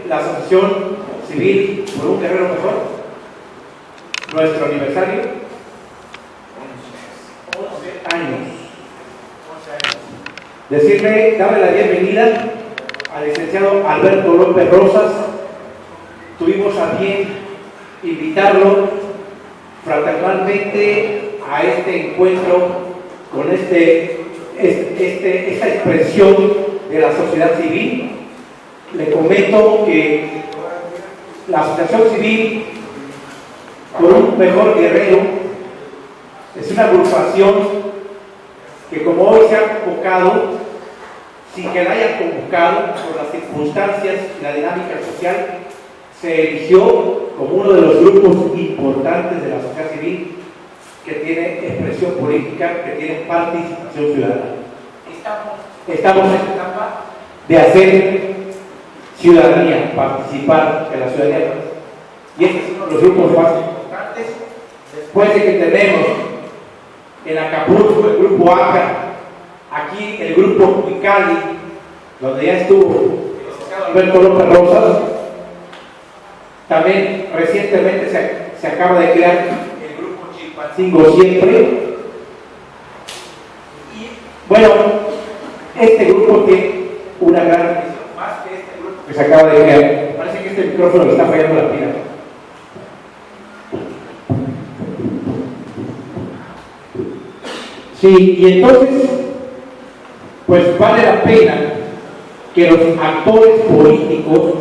la Asociación Civil por un Guerrero Mejor, nuestro aniversario, 11 años. Decirle, darle la bienvenida al licenciado Alberto López Rosas. Tuvimos a bien invitarlo fraternalmente a este encuentro con esta expresión de la sociedad civil. Le comento que la Asociación Civil por un Mejor Guerrero es una agrupación que, como hoy se ha convocado, sin que la hayan convocado por las circunstancias y la dinámica social, se erigió como uno de los grupos importantes de la sociedad civil que tiene expresión política, que tiene participación ciudadana. Estamos en la etapa de hacer ciudadanía, participar en la ciudadanía. Y este es uno de los grupos más importantes. Después de que tenemos en Acapulco el grupo ACA, aquí el grupo Uicali, donde ya estuvo Alberto López Rosas. También recientemente se acaba de crear el grupo Chilpancingo Siempre. Y bueno, este grupo tiene una gran misión, más que este grupo que se acaba de crear. Parece que este micrófono le está fallando la pila. Sí, y entonces, pues vale la pena que los actores políticos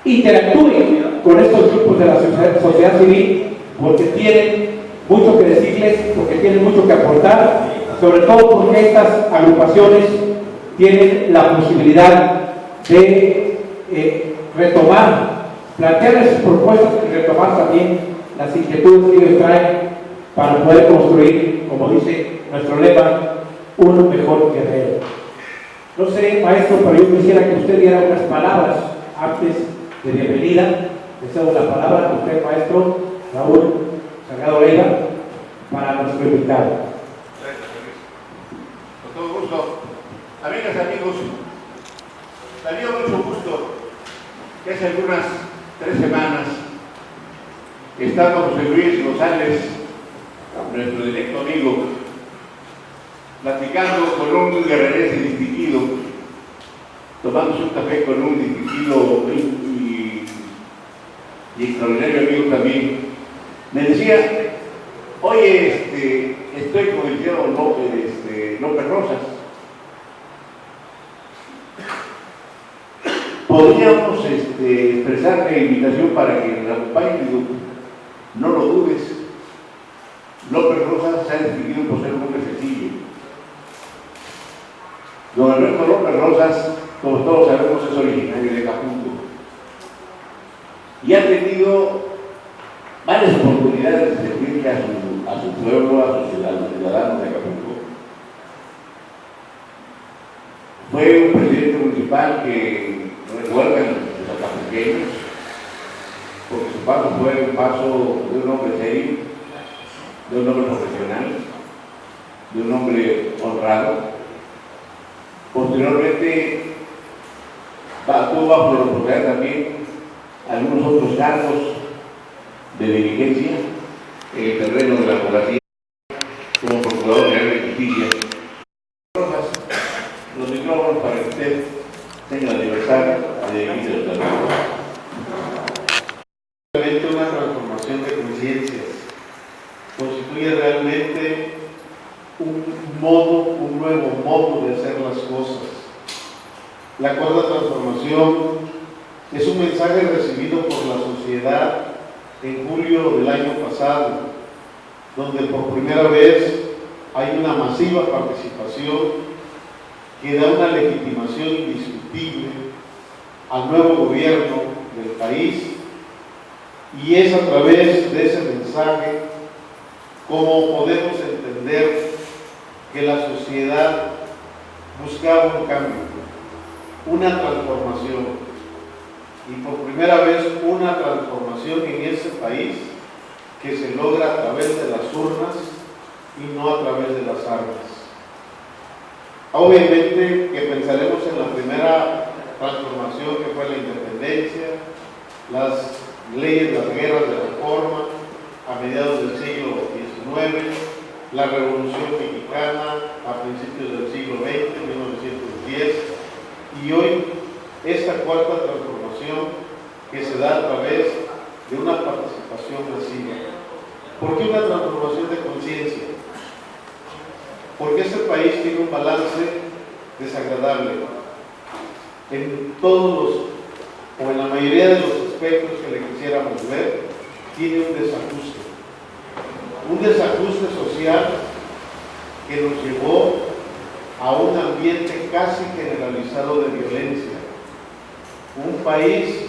interactúen con estos grupos de la sociedad civil, porque tienen mucho que decirles, porque tienen mucho que aportar, sobre todo porque estas agrupaciones tienen la posibilidad de plantear sus propuestas y retomar también las inquietudes que ellos traen para poder construir, como dice nuestro lema, un mejor guerrero. No sé, maestro, pero yo quisiera que usted diera unas palabras antes de bienvenida. Le cedo la palabra a usted, maestro Raúl Salgado Leiva, para nuestro invitado. Gracias, Luis. Con todo gusto. Amigas y amigos, me dio mucho gusto que hace algunas 3 semanas estaba José Luis González, nuestro directo amigo, platicando con un guerrerense distinguido, tomándose un café con un distinguido y extraordinario amigo también. Me decía, oye, estoy con el tío López Rosas. Podríamos expresarle invitación para que la acompañe. Digo, no lo dudes, López Rosas se ha distinguido por ser un hombre sencillo. Don Alberto López Rosas, como todos sabemos, es originario de Acapulco y ha tenido varias oportunidades de servirle a su pueblo, a sus ciudadanos de Acapulco. Fue un presidente municipal que recuerdan los acapulqueños, porque su paso fue un paso de un hombre serio, de un hombre profesional, de un hombre honrado. Posteriormente tuvo bajo la oportunidad también algunos otros cargos de diligencia en el terreno de la abogacía, como Procurador General de Justicia. Los micrófonos para que usted tenga el aniversario de inicio del trabajo. Una transformación de conciencias constituye realmente un nuevo modo de hacer las cosas. La cuarta transformación es un mensaje recibido por la sociedad en julio del año pasado, donde por primera vez hay una masiva participación que da una legitimación indiscutible al nuevo gobierno del país, y es a través de ese mensaje como podemos entender que la sociedad buscaba un cambio, una transformación, y por primera vez una transformación en ese país que se logra a través de las urnas y no a través de las armas. Obviamente que pensar transformación que fue la independencia, las leyes de las guerras de reforma a mediados del siglo XIX, la Revolución Mexicana a principios del siglo XX, 1910, y hoy esta cuarta transformación que se da a través de una participación masiva. ¿Por qué una transformación de conciencia? Porque este país tiene un balance desagradable en todos los, o en la mayoría de los aspectos que le quisiéramos ver, tiene un desajuste social que nos llevó a un ambiente casi generalizado de violencia, un país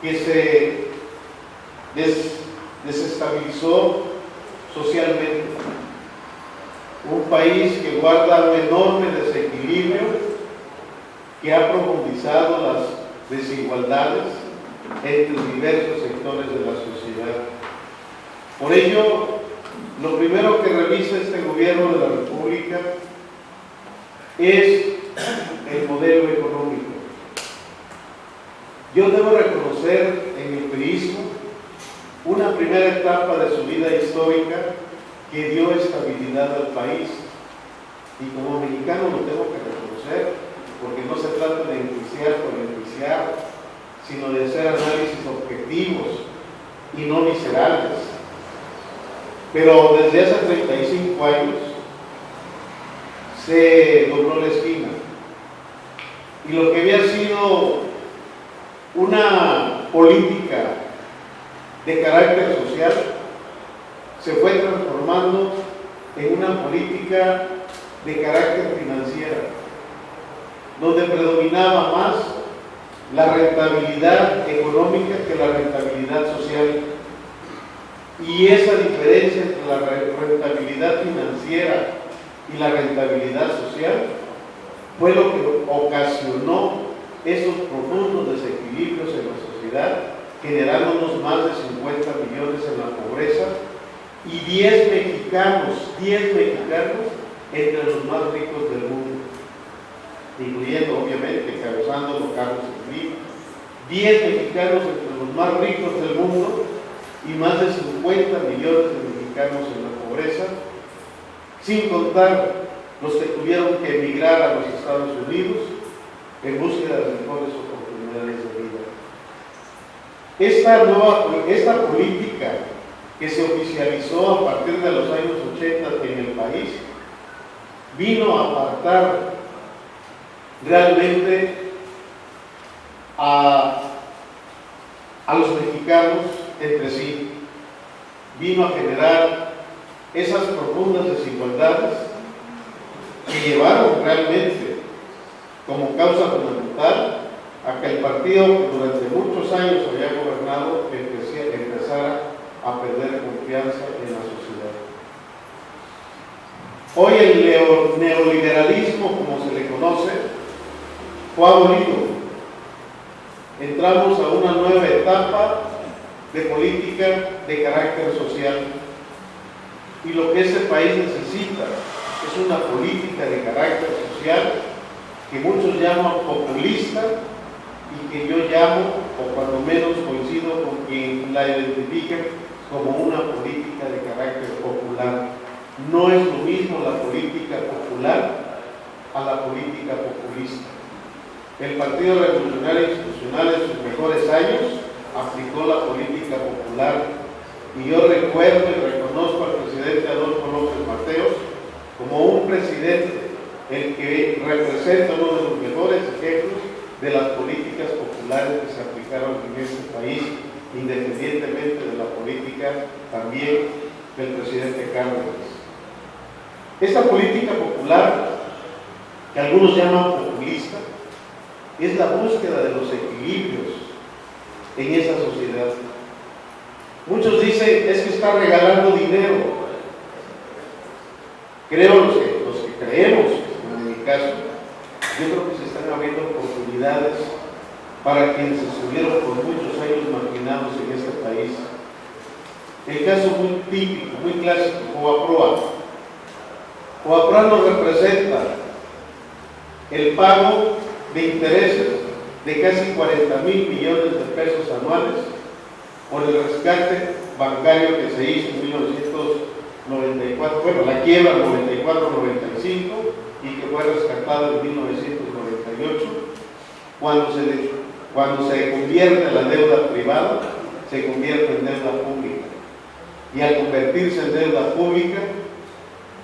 que se desestabilizó socialmente, un país que guarda un enorme desequilibrio, que ha profundizado las desigualdades entre diversos sectores de la sociedad. Por ello, lo primero que revisa este gobierno de la República es el modelo económico. Yo debo reconocer en el priismo una primera etapa de su vida histórica que dio estabilidad al país, y como mexicano lo tengo que reconocer, porque no se trata de enjuiciar por enjuiciar, sino de hacer análisis objetivos y no viscerales. Pero desde hace 35 años se dobló la esquina, y lo que había sido una política de carácter social se fue transformando en una política de carácter financiera, donde predominaba más la rentabilidad económica que la rentabilidad social. Y esa diferencia entre la rentabilidad financiera y la rentabilidad social fue lo que ocasionó esos profundos desequilibrios en la sociedad, generándonos más de 50 millones en la pobreza y 10 mexicanos entre los más ricos del mundo, incluyendo obviamente, encabezándolo Carlos Slim. 10 mexicanos entre los más ricos del mundo y más de 50 millones de mexicanos en la pobreza, sin contar los que tuvieron que emigrar a los Estados Unidos en búsqueda de mejores oportunidades de vida. Esta política que se oficializó a partir de los años 80 en el país vino a apartar realmente a los mexicanos entre sí, vino a generar esas profundas desigualdades que llevaron realmente como causa fundamental a que el partido que durante muchos años había gobernado empezara a perder confianza en la sociedad. Hoy el neoliberalismo, como se le conoce, fue abolido. Entramos a una nueva etapa de política de carácter social, y lo que este país necesita es una política de carácter social que muchos llaman populista y que yo llamo, o cuando menos coincido con quien la identifique, como una política de carácter popular. No es lo mismo la política popular a la política populista. El Partido Revolucionario Institucional en sus mejores años aplicó la política popular, y yo recuerdo y reconozco al presidente Adolfo López Mateos como un presidente el que representa uno de los mejores ejemplos de las políticas populares que se aplicaron en este país, independientemente de la política también del presidente Cárdenas. Esta política popular, que algunos llaman populista, es la búsqueda de los equilibrios en esa sociedad. Muchos dicen, es que está regalando dinero. Creo los que creemos, en mi caso, yo creo que se están abriendo oportunidades para quienes estuvieron por muchos años marginados en este país. El caso muy típico, muy clásico, Coaproa. Coaproa nos representa el pago de intereses de casi 40,000 millones de pesos anuales por el rescate bancario que se hizo en 1994, bueno, la quiebra 94-95 y que fue rescatado en 1998, cuando se convierte la deuda privada, se convierte en deuda pública. Y al convertirse en deuda pública,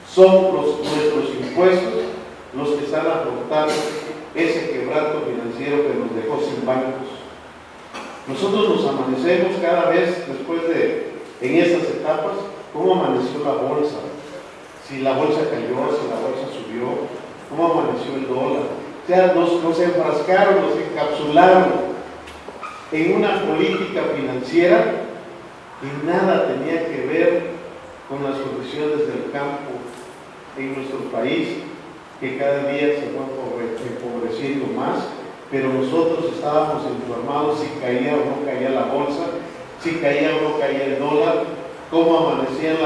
son nuestros impuestos los que están afrontando ese quebranto financiero que nos dejó sin bancos. Nosotros nos amanecemos cada vez después en estas etapas, ¿cómo amaneció la bolsa? Si la bolsa cayó, si la bolsa subió, ¿cómo amaneció el dólar? O sea, nos enfrascaron, nos encapsularon en una política financiera que nada tenía que ver con las condiciones del campo en nuestro país, que cada día se fue empobreciendo más, pero nosotros estábamos informados si caía o no caía la bolsa, si caía o no caía el dólar, cómo amanecían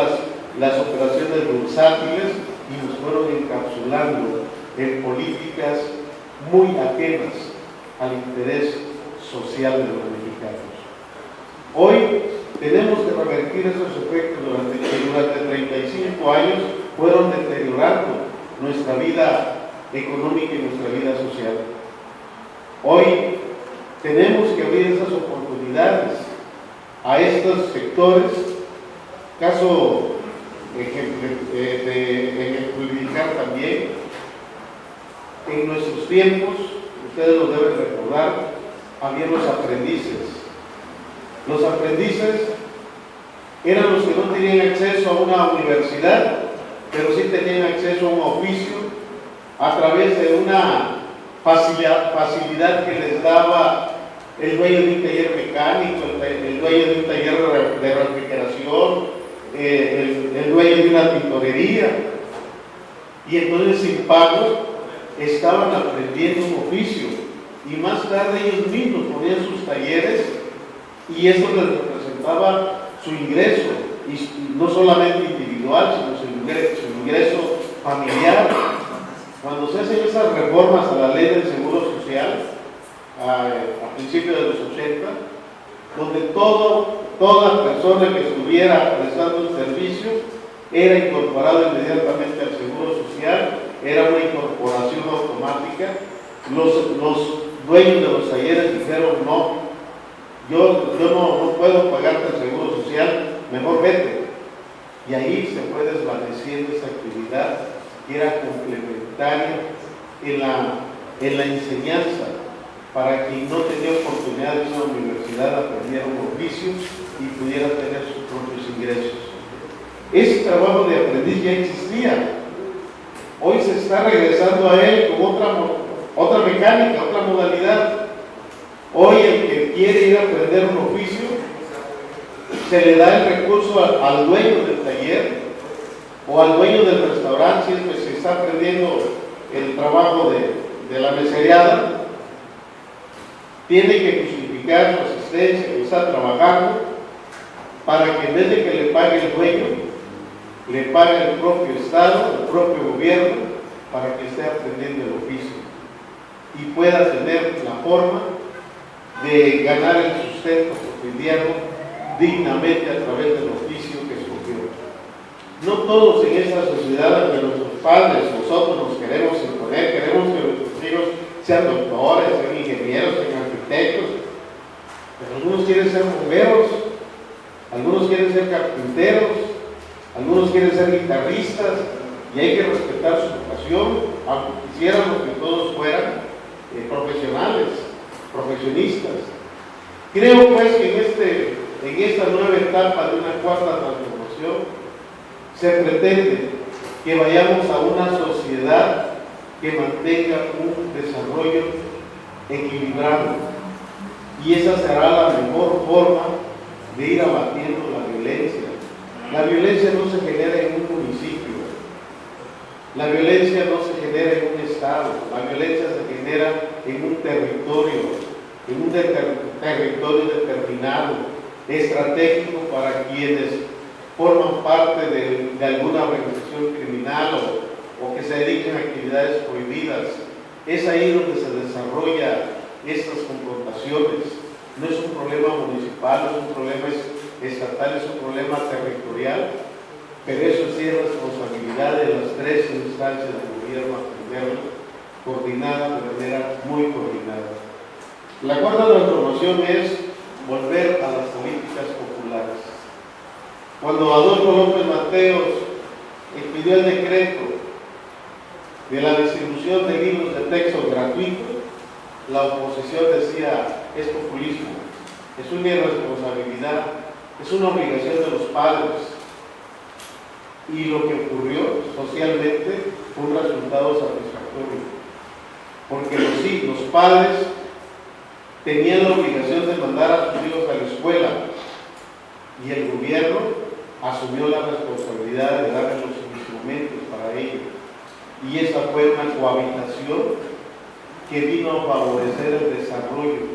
las operaciones bursátiles, y nos fueron encapsulando en políticas muy ajenas al interés social de los mexicanos. Hoy tenemos que revertir esos efectos que durante 35 años fueron deteriorando nuestra vida económica y nuestra vida social. Hoy tenemos que abrir esas oportunidades a estos sectores. Caso de ejemplificar también, en nuestros tiempos, ustedes lo deben recordar, había los aprendices. Los aprendices eran los que no tenían acceso a una universidad, pero sí tenían acceso a un oficio a través de una facilidad que les daba el dueño de un taller mecánico, el dueño de un taller de refrigeración, el dueño de una tintorería. Y entonces, sin pago, estaban aprendiendo un oficio, y más tarde ellos mismos ponían sus talleres, y eso les representaba su ingreso, y no solamente individual, sino su ingreso familiar. Cuando se hacen esas reformas a la ley del Seguro Social, a principios de los 80, donde toda persona que estuviera prestando un servicio era incorporado inmediatamente al Seguro Social, era una incorporación automática. Los dueños de los talleres dijeron: no, yo no puedo pagarte el Seguro Social, mejor vete. Y ahí se fue desvaneciendo esa actividad que era complementaria en la enseñanza, para quien no tenía oportunidad de ir a la universidad aprendiera un oficio y pudiera tener sus propios ingresos. Ese trabajo de aprendiz ya existía. Hoy se está regresando a él con otra mecánica, otra modalidad. Hoy el que quiere ir a aprender un oficio, se le da el recurso al dueño del taller o al dueño del restaurante, si es que se está aprendiendo el trabajo de la mesereada. Tiene que justificar su asistencia, que está trabajando, para que en vez de que le pague el dueño, le pague el propio Estado, el propio gobierno, para que esté aprendiendo el oficio y pueda tener la forma de ganar el sustento cotidiano dignamente a través del oficio que escogió. No todos en esta sociedad, que nuestros padres, nosotros nos queremos imponer, queremos que nuestros hijos sean doctores, sean ingenieros, sean arquitectos, pero algunos quieren ser bomberos, algunos quieren ser carpinteros, algunos quieren ser guitarristas, y hay que respetar su vocación, aunque quisiéramos que todos fueran profesionistas. Creo pues que en esta nueva etapa de una cuarta transformación se pretende que vayamos a una sociedad que mantenga un desarrollo equilibrado, y esa será la mejor forma de ir abatiendo la violencia. La violencia no se genera en un municipio, la violencia no se genera en un estado, la violencia se genera en un territorio determinado, estratégico para quienes forman parte de alguna organización criminal o que se dediquen a actividades prohibidas. Es ahí donde se desarrolla estas confrontaciones. No es un problema municipal, no es un problema estatal, es un problema territorial, pero eso sí es responsabilidad de las tres instancias del gobierno atenderlo, coordinada de manera muy coordinada. La cuarta transformación es volver a las políticas populares. Cuando Adolfo López Mateos expidió el decreto de la distribución de libros de texto gratuitos, la oposición decía: es populismo, es una irresponsabilidad, es una obligación de los padres. Y lo que ocurrió socialmente fue un resultado satisfactorio, porque los padres tenían la obligación de mandar a sus hijos a la escuela y el gobierno asumió la responsabilidad de darles los instrumentos para ello. Y esa fue una cohabitación que vino a favorecer el desarrollo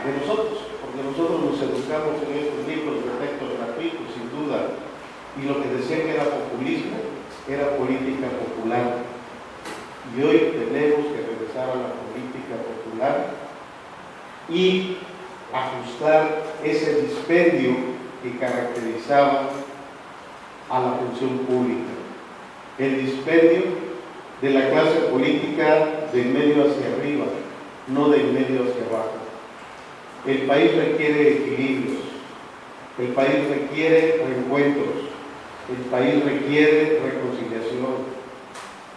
de nosotros, porque nosotros nos educamos en estos libros de texto gratuitos, sin duda, y lo que decían que era populismo era política popular. Y hoy tenemos que regresar a la política popular y ajustar ese dispendio que caracterizaba a la función pública, el dispendio de la clase política del medio hacia arriba, no del medio hacia abajo. El país requiere equilibrios, el país requiere reencuentros, el país requiere reconciliación,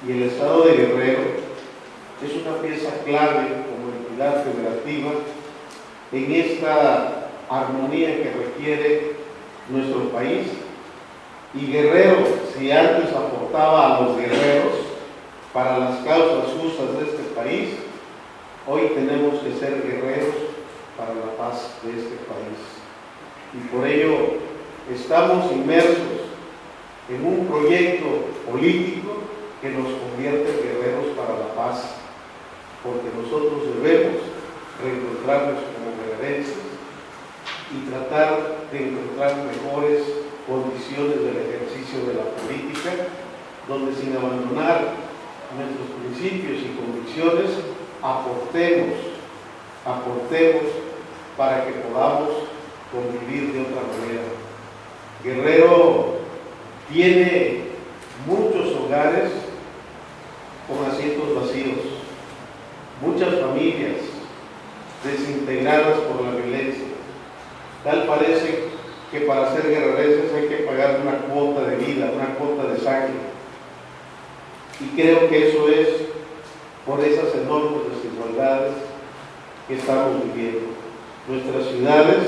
y el Estado de Guerrero es una pieza clave como entidad federativa en esta armonía que requiere nuestro país. Y Guerrero, si antes aportaba a los guerreros para las causas justas de este país, hoy tenemos que ser guerreros para la paz de este país. Y por ello estamos inmersos en un proyecto político que nos convierte en guerreros para la paz, porque nosotros debemos reencontrarnos como guerrerenses y tratar de encontrar mejores condiciones del ejercicio de la política, donde sin abandonar nuestros principios y convicciones aportemos para que podamos convivir de otra manera. Guerrero tiene muchos hogares con asientos vacíos, muchas familias desintegradas por la violencia. Tal parece que para ser guerrerenses hay que pagar una cuota de vida, una cuota de sangre. Y creo que eso es por esas enormes desigualdades que estamos viviendo. Nuestras ciudades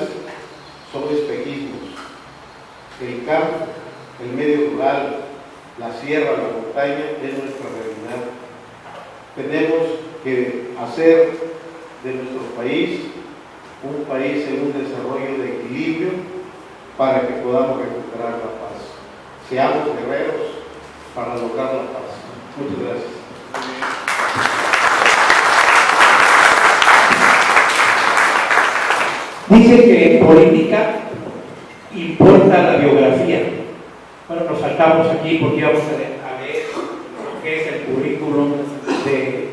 son espejismos. El campo, el medio rural, la sierra, la montaña es nuestra realidad. Tenemos que hacer de nuestro país un país en un desarrollo de equilibrio para que podamos recuperar la paz. Seamos guerreros para lograr la paz. Muchas gracias. Dice que en política importa la biografía. Bueno, nos saltamos aquí porque vamos a leer lo que es el currículum de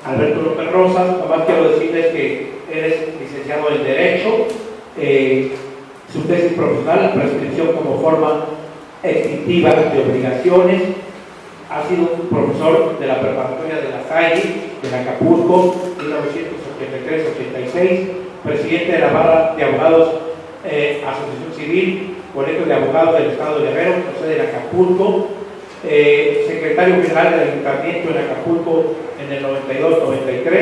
Alberto López Rosas. Nomás quiero decirles que eres licenciado en Derecho, su tesis profesional, la prescripción como forma extintiva de obligaciones. Ha sido un profesor de la preparatoria de La Salle, de Acapulco, 1983-86, presidente de la Barra de Abogados, Asociación Civil, Colegio de Abogados del Estado de Guerrero, con sede en Acapulco, secretario general del Ayuntamiento en Acapulco en el 92-93,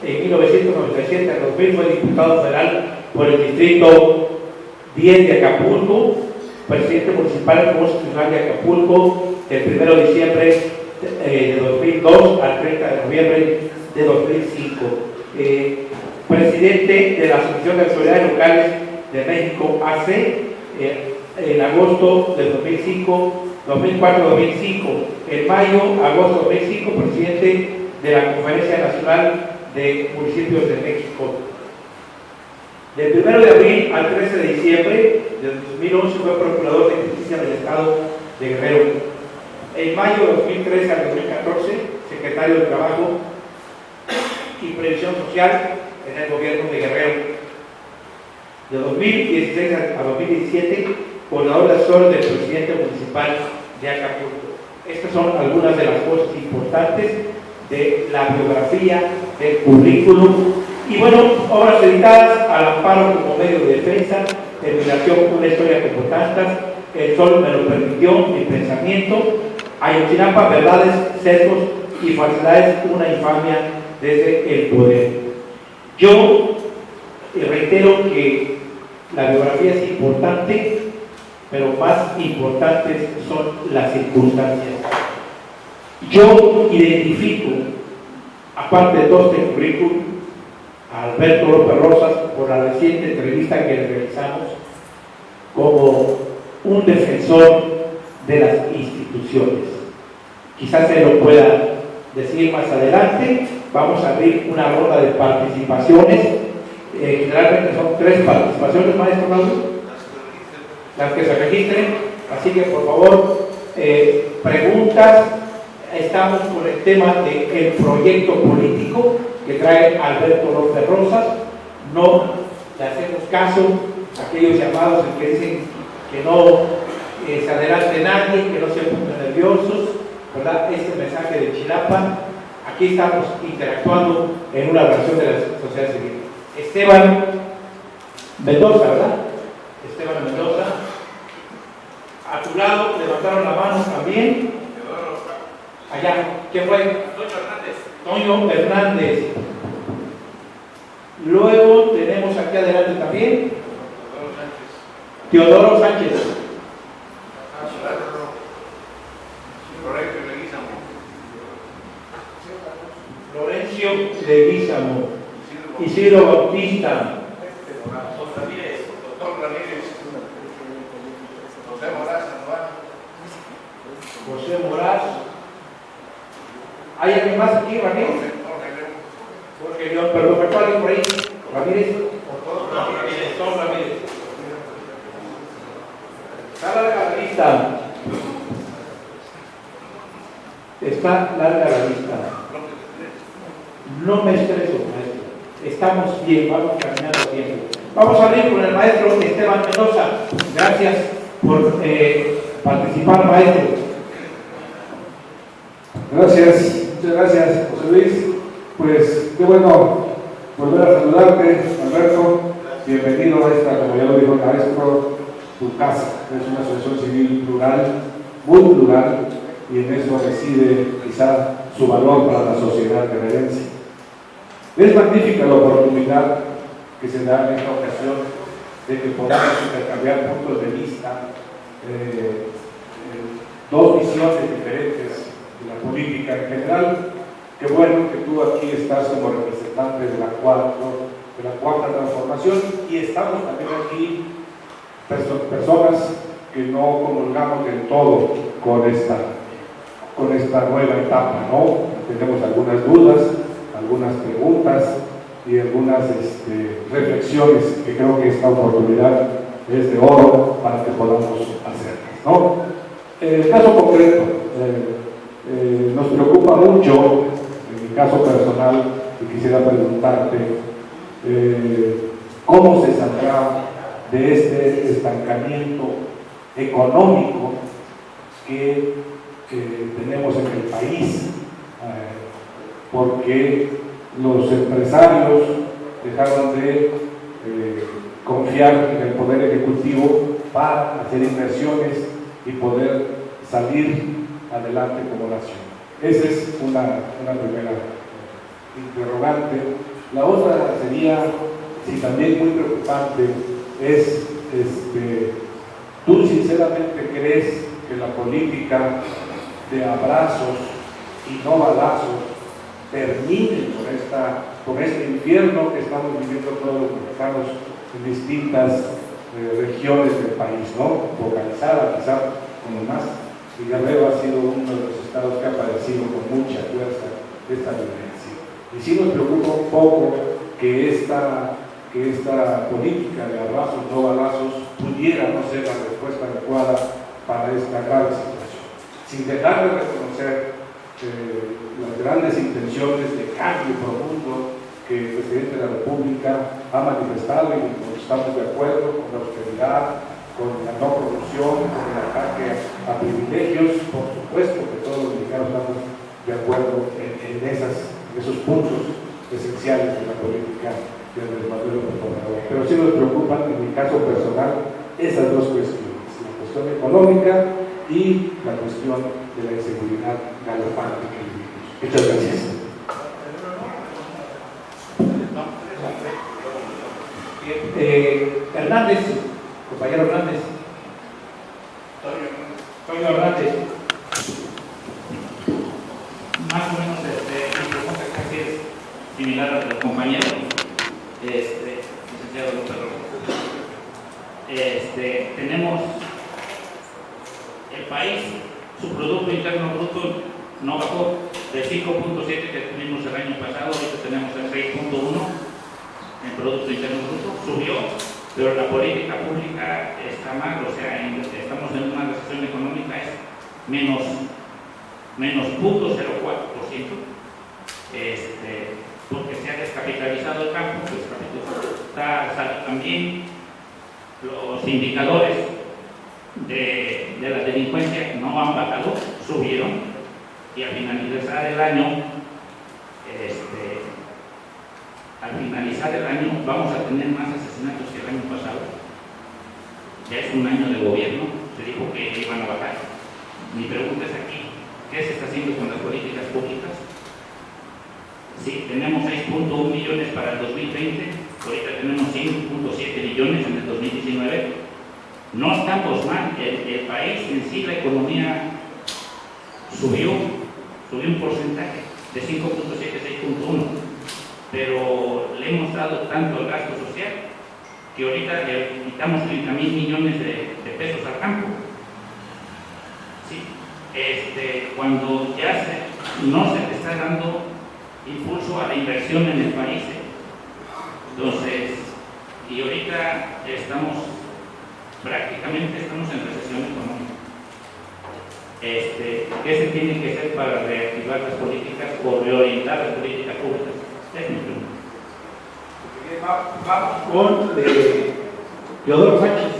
en 1997 al 2000 fue diputado federal por el Distrito 10 de Acapulco, presidente municipal constitucional de Acapulco del 1 de diciembre de 2002 al 30 de noviembre de 2005, presidente de la Asociación de Autoridades Locales de México, AC, en agosto de 2004-2005, en mayo, agosto de 2005, presidente de la Conferencia Nacional de Municipios de México. Del 1 de abril al 13 de diciembre de 2011 fue Procurador de Justicia del Estado de Guerrero. En mayo de 2013 al 2014, Secretario de Trabajo y Previsión social en el gobierno de Guerrero. De 2016 a 2017, coordinador de asesor del presidente municipal de Acapulco. Estas son algunas de las cosas importantes de la biografía, del currículum y bueno, obras dedicadas al amparo como medio de defensa, terminación, una historia como tantas, el sol me lo permitió, mi pensamiento, Ayotzinapa, verdades, sesgos y falsedades, una infamia desde el poder. Yo reitero que la biografía es importante, pero más importantes son las circunstancias. Yo identifico, aparte de todo este currículum, a Alberto López Rosas por la reciente entrevista que le realizamos como un defensor de las instituciones. Quizás se lo pueda decir más adelante. Vamos a abrir una ronda de participaciones. Generalmente son 3 participaciones, maestro Raúl, las que se registren. Así que por favor, preguntas. Estamos con el tema del proyecto político que trae Alberto López Rosas. No le hacemos caso a aquellos llamados en que dicen que no se adelante nadie, que no se pongan nerviosos, ¿verdad? Este mensaje de Chilapa, aquí estamos interactuando en una versión de la sociedad civil. Esteban Mendoza, ¿verdad? Esteban Mendoza. A tu lado levantaron la mano también. Allá, ¿quién fue? Toño Hernández. Luego tenemos aquí adelante también Teodoro Sánchez. Florencio Leguízamo. Isidro Bautista. José Moraz. ¿Hay alguien más aquí, Ramírez? Jorge León, perdón, ¿me acuerdan por ahí? ¿Ramírez? Tom Ramírez. Está larga la lista. Está larga la lista. No me estreso, maestro. Estamos bien, vamos caminando bien. Vamos a abrir con el maestro Esteban Mendoza. Gracias por participar, maestro. Gracias, muchas gracias, José Luis. Pues qué bueno volver a saludarte, Alberto. Bienvenido a esta, como ya lo dijo el maestro, tu casa. Es una asociación civil plural, muy plural, y en eso reside quizá su valor para la sociedad guerrerense. Es magnífica la oportunidad que se da en esta ocasión de que podamos intercambiar puntos de vista, dos visiones diferentes de la política en general. Qué bueno que tú aquí estás como representante de la cuarta transformación, y estamos también aquí personas que no comulgamos del todo con esta nueva etapa, ¿no? Tenemos algunas dudas, algunas preguntas y algunas reflexiones que creo que esta oportunidad es de oro para que podamos hacerlas, ¿no? En el caso concreto, nos preocupa mucho, en mi caso personal, y quisiera preguntarte cómo se saldrá de este estancamiento económico que tenemos en el país, porque los empresarios dejaron de confiar en el Poder Ejecutivo para hacer inversiones y poder salir adelante como nación. Esa es una primera interrogante. La otra sería, si también muy preocupante, es, ¿tú sinceramente crees que la política de abrazos y no balazos termine con este infierno que estamos viviendo todos los mexicanos en distintas regiones del país, ¿no? Focalizada quizá como más, y Guerrero ha sido uno de los estados que ha padecido con mucha fuerza esta violencia. Y sí nos preocupa un poco que esta política de abrazos, no balazos, pudiera no ser la respuesta adecuada para esta grave situación, sin dejar de reconocer las grandes intenciones de cambio profundo que que el presidente de la República ha manifestado y con estamos de acuerdo con la austeridad, con la no corrupción, con el ataque a privilegios. Por supuesto que todos los mexicanos estamos de acuerdo en esos puntos esenciales de la política de Andrés Manuel López Obrador. Pero sí nos preocupan, en mi caso personal, esas dos cuestiones: la cuestión económica y la cuestión de la inseguridad galopante que vivimos. Muchas gracias. Hernández, compañero Hernández. Toño Hernández. Más o menos mi pregunta casi es similar a los compañeros, licenciado López Obrador. Tenemos el país, su Producto Interno Bruto no bajó del 5.7 que tuvimos el año pasado, ahorita tenemos el 6.1. El Producto Interno Bruto subió, pero la política pública está mal, o sea, estamos en una recesión económica, es menos 0.04%, porque se ha descapitalizado el campo, también los indicadores de la delincuencia no han bajado, subieron, y al finalizar el año, vamos a tener más asesinatos que el año pasado. Ya es un año de gobierno, se dijo que iban a bajar. Mi pregunta es aquí, ¿qué se está haciendo con las políticas públicas? Sí, tenemos 6.1 millones para el 2020, ahorita tenemos 5.7 millones en el 2019. No estamos mal, el país en sí, la economía subió un porcentaje de 5.7 a 6.1, pero le hemos dado tanto al gasto social que ahorita le quitamos 30.000 millones de pesos al campo. ¿Sí? Cuando ya no se le está dando impulso a la inversión en el país. Entonces, y ahorita prácticamente estamos en recesión económica. ¿Qué se tiene que hacer para reactivar las políticas o reorientar las políticas públicas? Es mi pregunta. Vamos con Teodoro Sánchez.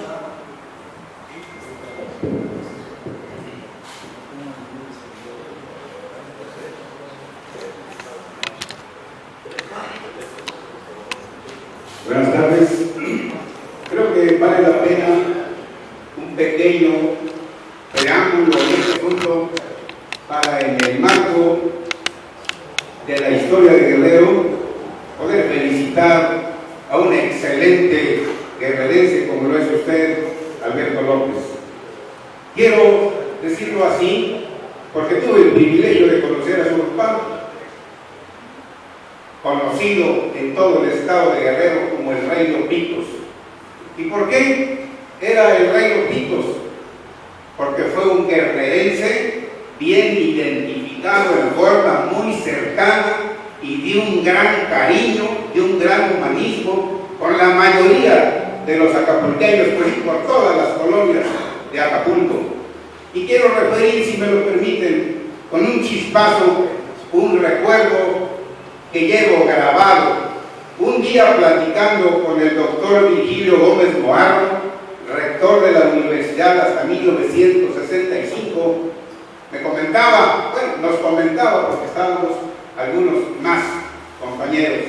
Buenas tardes. Creo que vale la pena un pequeño preámbulo en este punto para, en el marco de la historia de Guerrero, poder felicitar a un excelente guerrerense como lo es usted, Alberto López. Quiero decirlo así porque tuve el privilegio de conocer a su papá, conocido en todo el estado de Guerrero como el Rey Lopitos. ¿Y por qué era el Rey Lopitos? Porque fue un guerrerense bien identificado en forma muy cercana y de un gran cariño, de un gran humanismo con la mayoría de los acapulqueños, pues, y por todas las colonias de Acapulco. Y quiero referir, si me lo permiten, con un chispazo, un recuerdo que llevo grabado. Un día, platicando con el doctor Virgilio Gómez Moarro, rector de la universidad hasta 1965, nos comentaba, porque estábamos algunos más compañeros.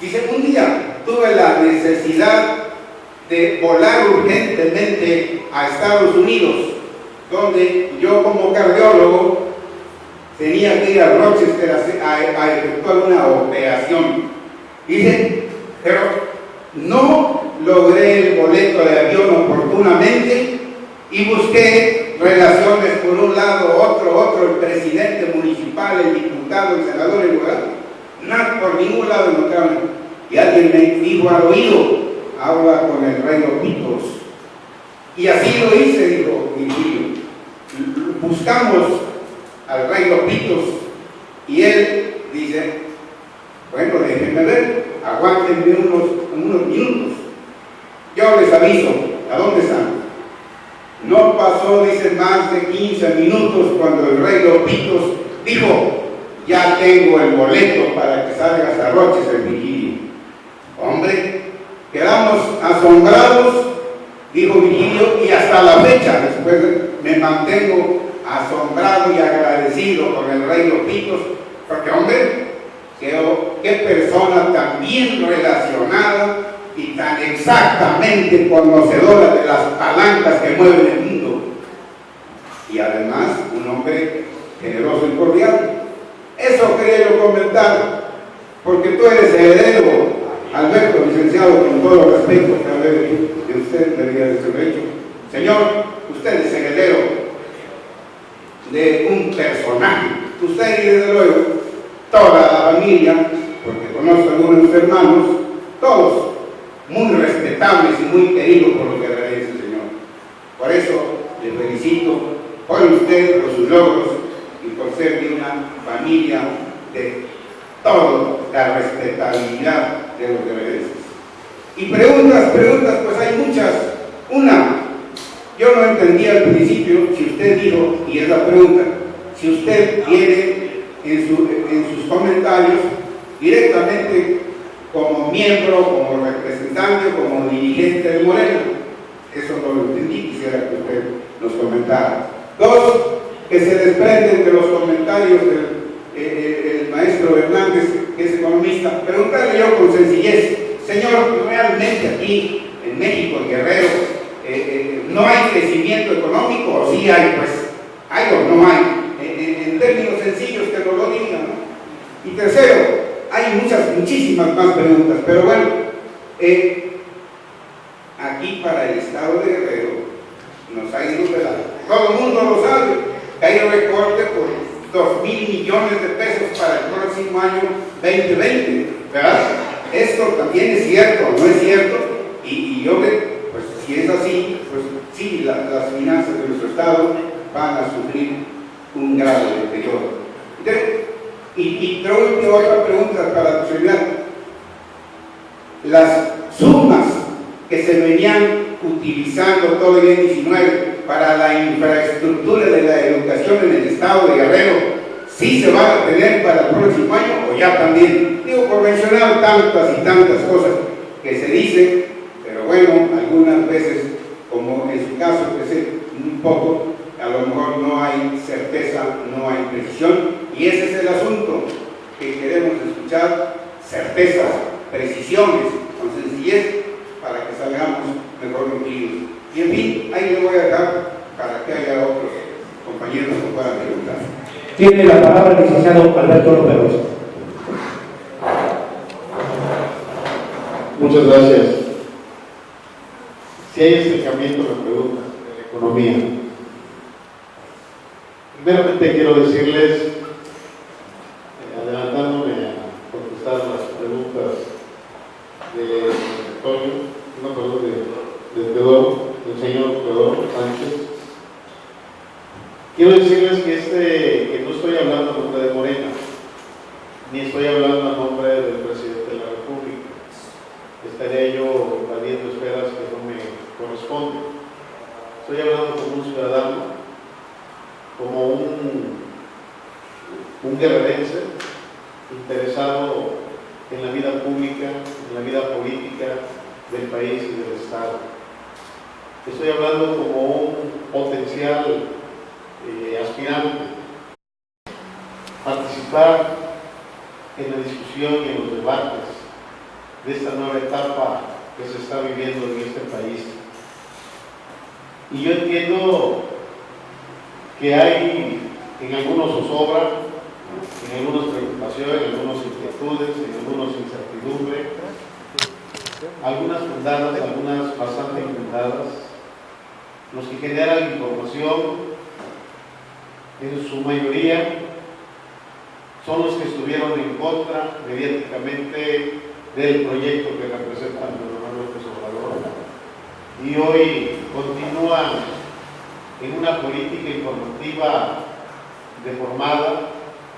Dice, un día tuve la necesidad de volar urgentemente a Estados Unidos, donde yo, como cardiólogo, tenía que ir a Rochester a efectuar una operación. Dice, pero no logré el boleto de avión oportunamente y busqué relaciones por un lado, otro, el presidente municipal, el diputado, el senador, el lugar, nada, por ningún lado encontraron. Y alguien me dijo al oído, habla con el Rey Lopitos. Y así lo hice, dijo Virgilio. Buscamos al Rey Lopitos y él dice, bueno, déjenme ver, aguántenme unos minutos, yo les aviso. ¿A dónde están? No pasó, dice, más de 15 minutos cuando el Rey Lopitos dijo, ya tengo el boleto para que salgas a Rochester, Virgilio. Hombre, quedamos asombrados, dijo Virgilio, y hasta la fecha, después me mantengo asombrado y agradecido con el rey Lopitos, porque hombre, qué persona tan bien relacionada y tan exactamente conocedora de las palancas que mueven el mundo. Y además, un hombre generoso y cordial. Eso quería yo comentar, porque tú eres heredero, Alberto, licenciado, con todo el respeto que hablé de usted, debería de ser hecho. Señor, usted es heredero de un personaje. Usted y desde luego toda la familia, porque conozco a algunos de sus hermanos, todos muy respetables y muy queridos por lo que agradece, Señor. Por eso le felicito por usted, por sus logros y por ser de una familia de toda la respetabilidad de los que agradece. Y preguntas, pues hay muchas. Una, yo no entendía al principio si usted dijo, y es la pregunta, si usted quiere en sus comentarios directamente como miembro, como representante, como dirigente de Morena. Eso no lo entendí, quisiera que usted nos comentara. Dos, que se desprenden de los comentarios del maestro Hernández, que es economista. Preguntarle yo con sencillez, señor, ¿realmente aquí en México, en Guerrero, no hay crecimiento económico? ¿O sí hay? Pues, ¿hay o no hay? En términos sencillos que nos lo digan, ¿no? Y tercero, hay muchísimas más preguntas, pero bueno, aquí para el estado de Guerrero nos ha ido de la... Todo el mundo lo sabe, que hay un recorte por 2.000 millones de pesos para el próximo año 2020, ¿verdad? Esto también es cierto, ¿no es cierto? Y yo, pues si es así, pues sí, las finanzas de nuestro estado van a sufrir un grado de deterioro. Y traigo otra pregunta para tu seguridad. Las sumas que se venían utilizando todavía en 19 para la infraestructura de la educación en el estado de Guerrero, ¿sí se van a tener para el próximo año o ya también? Digo, por mencionar tantas y tantas cosas que se dicen, pero bueno, algunas veces, como en su caso, que sé un poco, a lo mejor no hay certeza, no hay precisión, y ese es el asunto que queremos escuchar: certezas, precisiones, con sencillez, para que salgamos mejor nutridos. Y en fin, ahí le voy a dejar para que haya otros compañeros que puedan preguntar. Tiene la palabra el licenciado Alberto López Rosa. Muchas gracias. Si hay acercamiento, me preguntan, de la economía. Primeramente quiero decirles, adelantándome a contestar las preguntas de Antonio, del señor Teodoro Sánchez, quiero decirles que no estoy hablando a nombre de Morena, ni estoy hablando a nombre del presidente de la República. Estaría yo invadiendo esferas que no me corresponden. Estoy hablando como un ciudadano, como un guerrerense interesado en la vida pública, en la vida política del país y del Estado. Estoy hablando como un potencial aspirante a participar en la discusión y en los debates de esta nueva etapa que se está viviendo en este país. Y yo entiendo que hay en algunos zozobra, en algunas preocupaciones, en algunas inquietudes, en algunas incertidumbres, algunas fundadas, algunas bastante infundadas. Los que generan información, en su mayoría, son los que estuvieron en contra mediáticamente del proyecto que representa Andrés Manuel López Obrador, y hoy continúan en una política informativa deformada,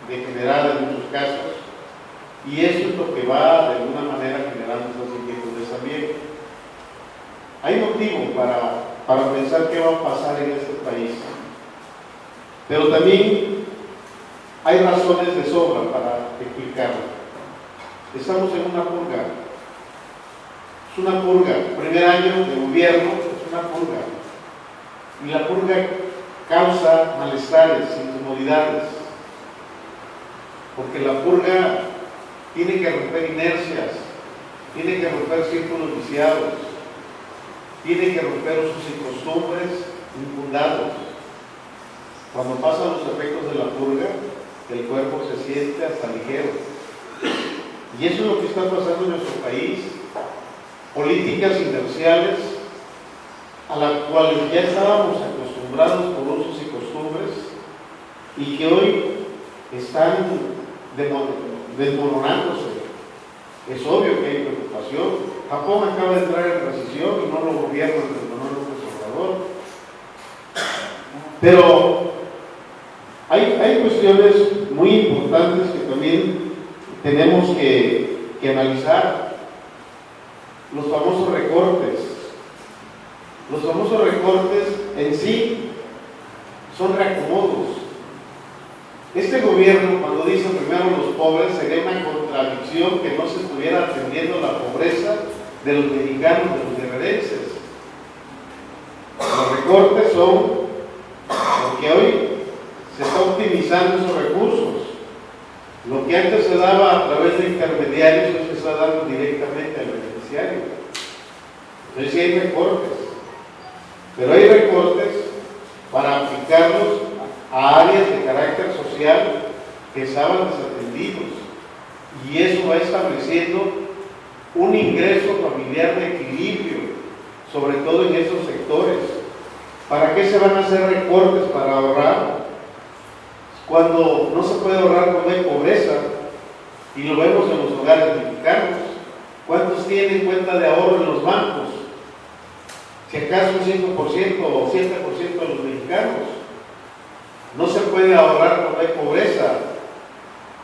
degenerada en muchos casos, y eso es lo que va de alguna manera generando esas inquietudes también. Hay motivo para pensar qué va a pasar en este país, pero también hay razones de sobra para explicarlo. Estamos en una purga, Es una purga. Primer año de gobierno es una purga. Y la purga causa malestares, incomodidades. Porque la purga tiene que romper inercias, tiene que romper círculos viciados, tiene que romper usos y costumbres infundados. Cuando pasan los efectos de la purga, el cuerpo se siente hasta ligero. Y eso es lo que está pasando en nuestro país. Políticas inerciales a las cuales ya estábamos acostumbrados por usos y costumbres y que hoy están desmoronándose. Es obvio que hay preocupación. Japón acaba de entrar en transición y no lo gobierna Andrés Manuel López Obrador. Pero hay cuestiones muy importantes que también tenemos que analizar. Los famosos recortes. Los famosos recortes en sí son reacomodos. Este gobierno, cuando dice primero los pobres, sería una contradicción que no se estuviera atendiendo la pobreza de los mexicanos, de los guerrerenses. Los recortes son porque hoy se está optimizando esos recursos. Lo que antes se daba a través de intermediarios, hoy se está dando directamente al beneficiario. Entonces sí hay recortes, pero hay recortes para aplicarlos a áreas de carácter social que estaban desatendidos, y eso va estableciendo un ingreso familiar de equilibrio, sobre todo en esos sectores. ¿Para qué se van a hacer recortes? Para ahorrar, cuando no se puede ahorrar cuando hay pobreza, y lo vemos en los hogares mexicanos. ¿Cuántos tienen cuenta de ahorro en los bancos? Si acaso un 5% o 7% de los mexicanos. No se puede ahorrar cuando hay pobreza.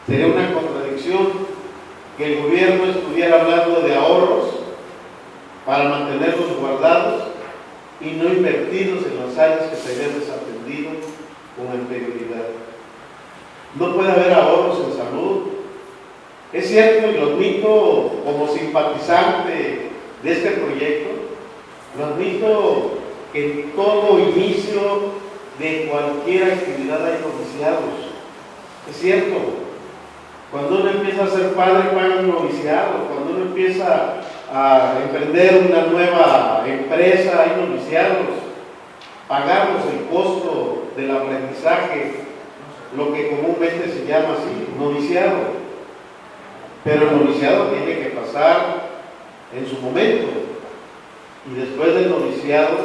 Sería una contradicción que el gobierno estuviera hablando de ahorros para mantenerlos guardados y no invertidos en las áreas que se habían desatendido con anterioridad. No puede haber ahorros en salud. Es cierto, y lo admito como simpatizante de este proyecto, lo admito que en todo inicio de cualquier actividad hay noviciados. Es cierto, cuando uno empieza a ser padre paga un noviciado, cuando uno empieza a emprender una nueva empresa hay noviciados, pagamos el costo del aprendizaje, lo que comúnmente se llama así, noviciado. Pero el noviciado tiene que pasar en su momento, y después del noviciado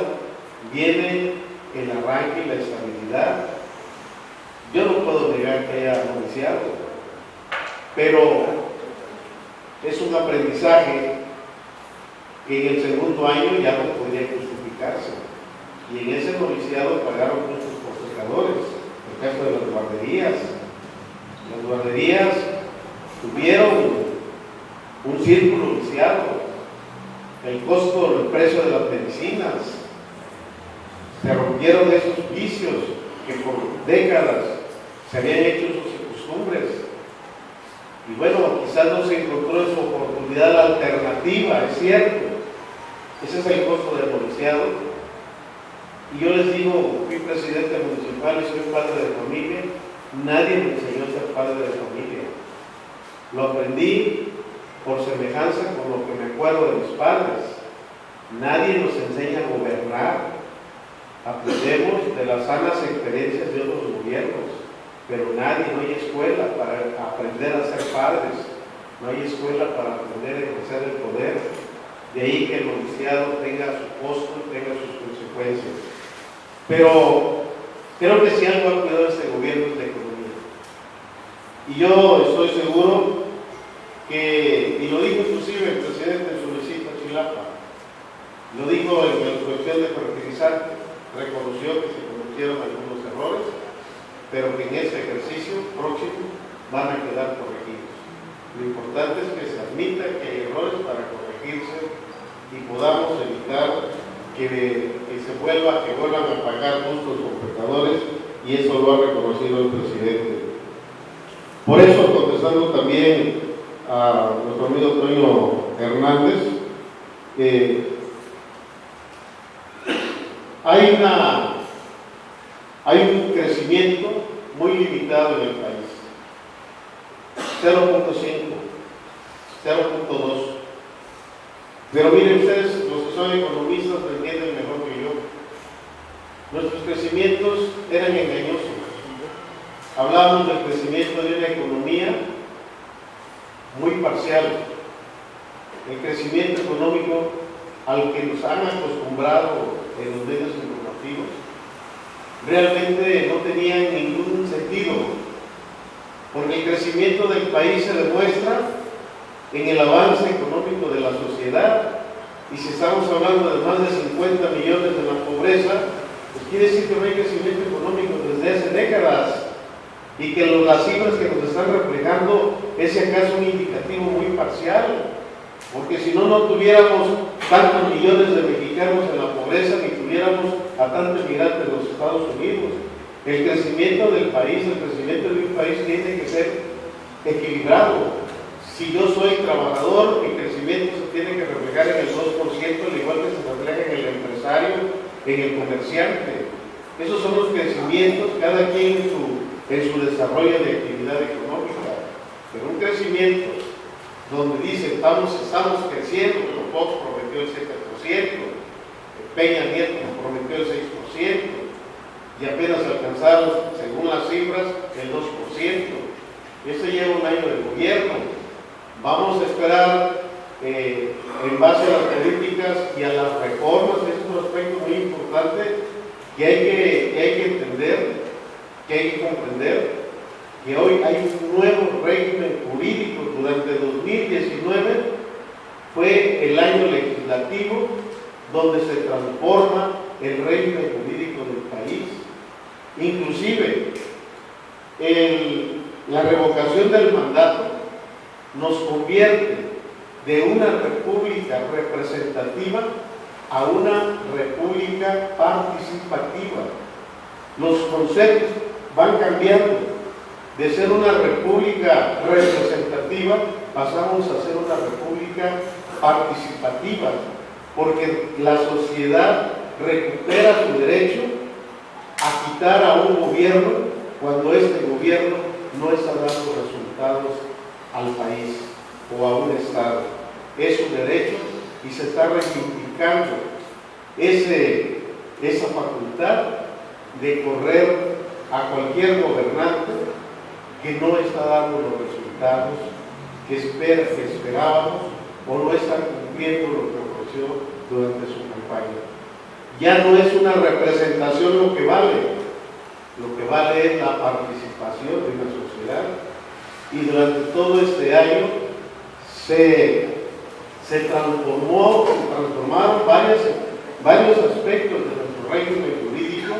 viene el arranque y la estabilidad. Yo no puedo negar que haya noviciado, pero es un aprendizaje que en el segundo año ya no podría justificarse, y en ese noviciado pagaron muchos pecadores. El caso de las guarderías. Las guarderías tuvieron un círculo viciado. El costo, el precio de las medicinas, se rompieron esos vicios que por décadas se habían hecho sus costumbres. Y bueno, quizás no se encontró esa oportunidad alternativa, es cierto. Ese es el costo del noviciado. Y yo les digo, fui presidente municipal y soy padre de familia. Nadie me enseñó a ser padre de familia. Lo aprendí por semejanza con lo que me acuerdo de mis padres. Nadie nos enseña a gobernar. Aprendemos de las sanas experiencias de otros gobiernos, pero nadie, no hay escuela para aprender a ser padres, no hay escuela para aprender a ejercer el poder. De ahí que el noviciado tenga su costo y tenga sus consecuencias. Pero creo que si algo ha cuidado este gobierno es la economía. Y yo estoy seguro que, y lo dijo inclusive el presidente de su visita a Chilapa, lo dijo en la cuestión de fertilizantes, reconoció que se cometieron algunos errores, pero que en este ejercicio próximo van a quedar corregidos. Lo importante es que se admita que hay errores para corregirse y podamos evitar que vuelvan a pagar justos con pecadores, y eso lo ha reconocido el presidente. Por eso, contestando también a nuestro amigo Toño Hernández, hay un crecimiento muy limitado en el país, 0.5, 0.2. Pero miren ustedes, los que son economistas lo entienden mejor que yo. Nuestros crecimientos eran engañosos. Hablábamos del crecimiento de una economía muy parcial, el crecimiento económico al que nos han acostumbrado en los medios informativos. Realmente no tenía ningún sentido, porque el crecimiento del país se demuestra en el avance económico de la sociedad, y si estamos hablando de más de 50 millones en la pobreza, pues quiere decir que no hay crecimiento económico desde hace décadas, y que las cifras que nos están reflejando es si acaso un indicativo muy parcial, porque si no, no tuviéramos tantos millones de mexicanos en la pobreza, ni tuviéramos a tantos migrantes en los Estados Unidos. El crecimiento del país, el crecimiento de un país tiene que ser equilibrado. Si yo soy trabajador, mi crecimiento se tiene que reflejar en el 2%, al igual que se refleja en el empresario, en el comerciante. Esos son los crecimientos, cada quien en su desarrollo de actividad económica. Pero un crecimiento donde dice estamos creciendo, pero Fox prometió el 7%, Peña Nieto prometió el 6%, y apenas alcanzaron, según las cifras, el 2%. Eso lleva un año de gobierno. Vamos a esperar, en base a las políticas y a las reformas, es un aspecto muy importante que hay que entender, que hay que comprender, que hoy hay un nuevo régimen jurídico. Durante 2019 fue el año legislativo donde se transforma el régimen jurídico del país. Inclusive, la revocación del mandato nos convierte de una república representativa a una república participativa. Los conceptos van cambiando. De ser una república representativa, pasamos a ser una república participativa, porque la sociedad recupera su derecho a quitar a un gobierno cuando este gobierno no está dando resultados al país o a un estado. Es su derecho y se está reivindicando esa facultad de correr a cualquier gobernante que no está dando los resultados que esperábamos o no está cumpliendo lo que ofreció durante su campaña. Ya no es una representación lo que vale es la participación de la sociedad, y durante todo este año se transformaron varios aspectos de nuestro régimen jurídico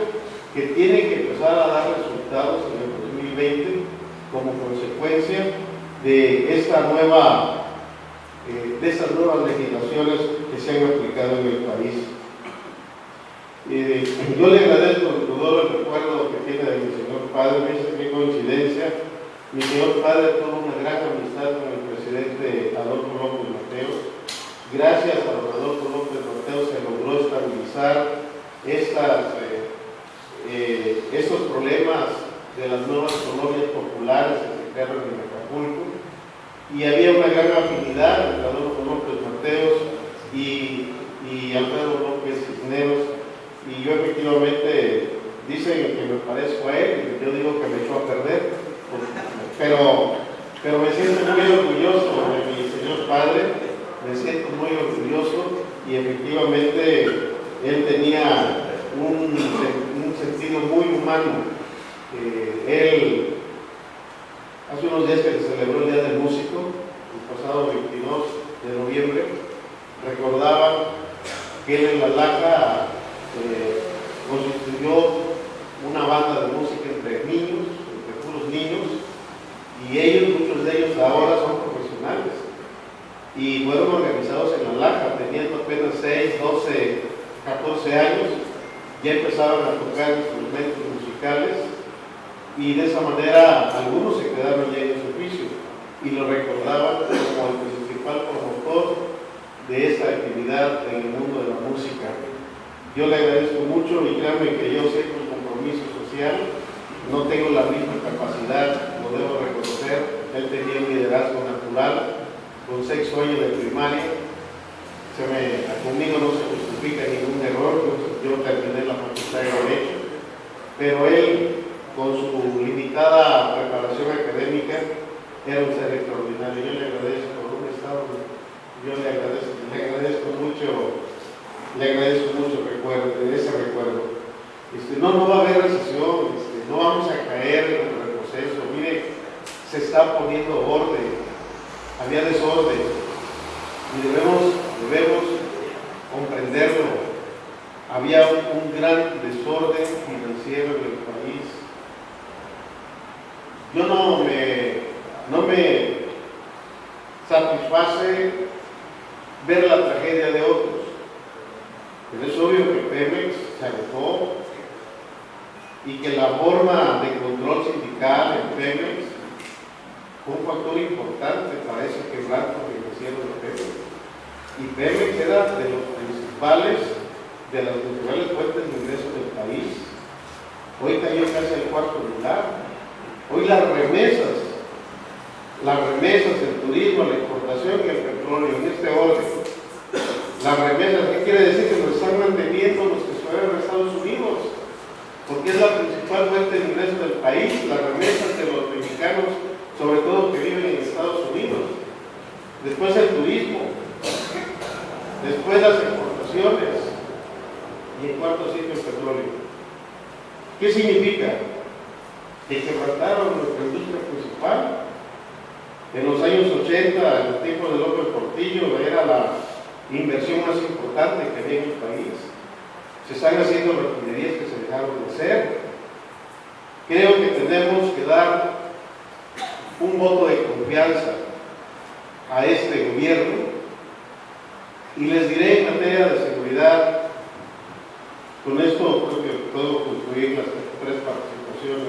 que tienen que empezar a dar resultados en el 2020 como consecuencia de estas nuevas legislaciones que se han aplicado en el país. Yo le agradezco todo el recuerdo que tiene de mi señor padre. Me dice qué coincidencia. Mi señor padre tuvo una gran amistad con el presidente Adolfo López Mateos. Gracias a don Adolfo López Mateos se logró estabilizar estos problemas de las nuevas colonias populares que se crearon en Acapulco, y había una gran afinidad entre Adolfo López Mateos y Alfredo López Cisneros, y yo efectivamente dicen que me parezco a él, y yo digo que me echó a perder, pero me siento muy orgulloso de mi señor padre, me siento muy orgulloso, y efectivamente él tenía un sentido muy humano. Él, hace unos días que se celebró el Día del Músico, el pasado 22 de noviembre, recordaba que él en La Laja constituyó una banda de música entre puros niños, y ellos, muchos de ellos ahora son profesionales, y fueron organizados en La Laja, teniendo apenas 6, 12, 14 años, ya empezaban a tocar instrumentos musicales, y de esa manera algunos se quedaron ya en su oficio y lo recordaban como el principal promotor de esta actividad actividad en el mundo de la música. Yo le agradezco mucho y créanme que yo sé que un compromiso social, no tengo la misma capacidad, lo debo reconocer. Él tenía un liderazgo natural, con 6 años de primaria. Conmigo no se justifica ningún error, yo terminé la facultad de Derecho, pero él, con su limitada preparación académica, era un ser extraordinario. Yo le agradezco por un estado, yo le agradezco mucho ese recuerdo. No va a haber recesión, no vamos a caer en el retroceso. Mire, se está poniendo orden, había desorden y debemos comprenderlo. Había un gran desorden financiero en el país. Yo no me satisface ver la tragedia de otros, pero es obvio que Pemex se agotó y que la forma de control sindical en Pemex fue un factor importante para ese quebranto financiero de Pemex. Y Pemex era de las principales fuentes de ingresos del país. Hoy cayó casi al 4º lugar. Hoy las remesas, el turismo, la exportación y el petróleo, en este orden. Las remesas, ¿qué quiere decir? Que nos están manteniendo los que fueron a Estados Unidos, porque es la principal fuente de ingresos del país, las remesas de los mexicanos, sobre todo que viven en Estados Unidos. Después el turismo, después las exportaciones y en cuarto sitio el petróleo. ¿Qué significa? Que quebrantaron nuestra industria principal. En los años 80, en el tiempo de López Portillo, era la inversión más importante que había en el país. Se están haciendo refinerías que se dejaron de hacer. Creo que tenemos que dar un voto de confianza a este gobierno y les diré en materia de seguridad. Con esto creo que puedo concluir las 3 participaciones.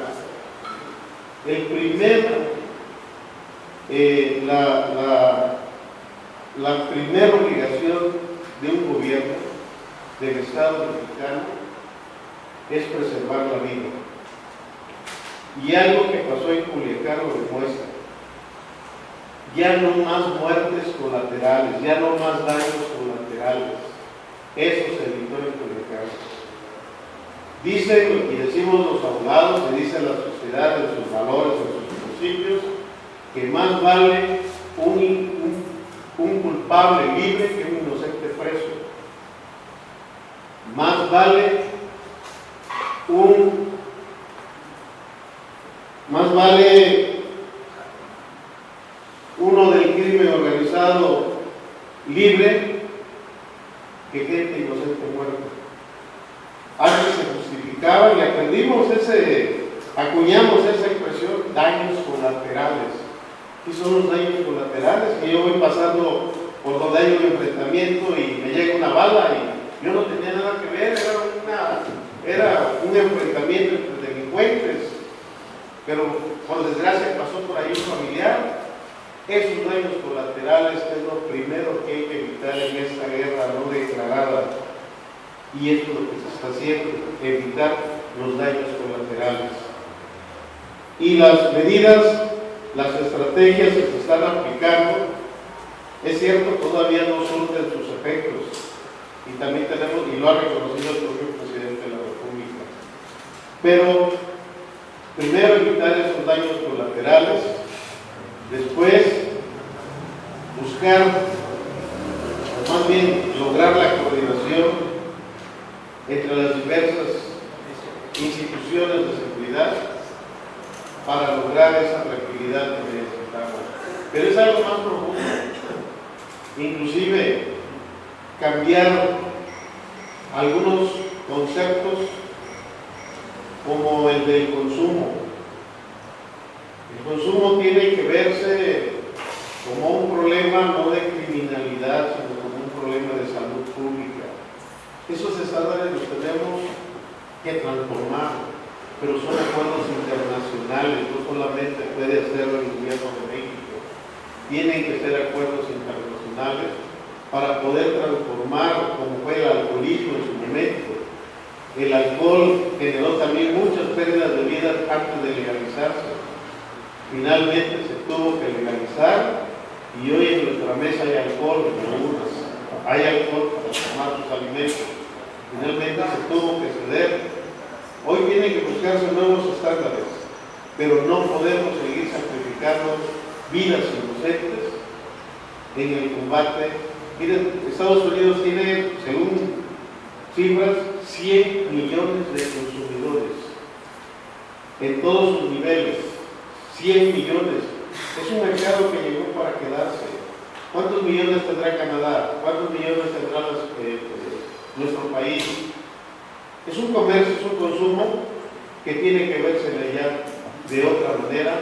La primera obligación de un gobierno del Estado mexicano es preservar la vida. Y algo que pasó en Culiacán lo demuestra. Ya no más muertes colaterales, ya no más daños colaterales. Eso se evitó en Culiacán. Dicen y decimos los abogados, y dice la sociedad en sus valores, en sus principios, que más vale un culpable libre que un inocente preso. Más vale uno del crimen organizado libre que gente inocente muerta. Antes se justificaba y acuñamos esa expresión, daños colaterales. ¿Qué son los daños colaterales? Que yo voy pasando por donde hay un enfrentamiento y me llega una bala y yo no tenía nada que ver, era un enfrentamiento entre delincuentes, pero por desgracia pasó por ahí un familiar. Esos daños colaterales es lo primero que hay que evitar en esta guerra no declarada. Y esto es lo que se está haciendo, evitar los daños colaterales. Y las medidas, las estrategias que se están aplicando, es cierto, todavía no surten sus efectos. Y también tenemos, y lo ha reconocido el propio presidente de la República. Pero, primero evitar esos daños colaterales, después buscar, o más bien lograr la coordinación entre las diversas instituciones de seguridad para lograr esa tranquilidad que necesitamos. Pero es algo más profundo, inclusive cambiar algunos conceptos como el del consumo. El consumo tiene que verse como un problema no de criminalidad, sino como un problema de salud pública. Esos estándares los tenemos que transformar, pero son acuerdos internacionales, no solamente puede hacerlo el gobierno de México. Tienen que ser acuerdos internacionales para poder transformar como fue el alcoholismo en su momento. El alcohol generó también muchas pérdidas de vidas antes de legalizarse. Finalmente se tuvo que legalizar y hoy en nuestra mesa hay alcohol, hay alcohol para tomar sus alimentos. Finalmente se tuvo que ceder. Hoy tienen que buscarse nuevos estándares, pero no podemos seguir sacrificando vidas inocentes en el combate. Miren, Estados Unidos tiene, según cifras, 100 millones de consumidores en todos sus niveles. 100 millones. Es un mercado que llegó para quedarse. ¿Cuántos millones tendrá Canadá? ¿Cuántos millones tendrá nuestro país? Es un comercio, es un consumo que tiene que verse ya de otra manera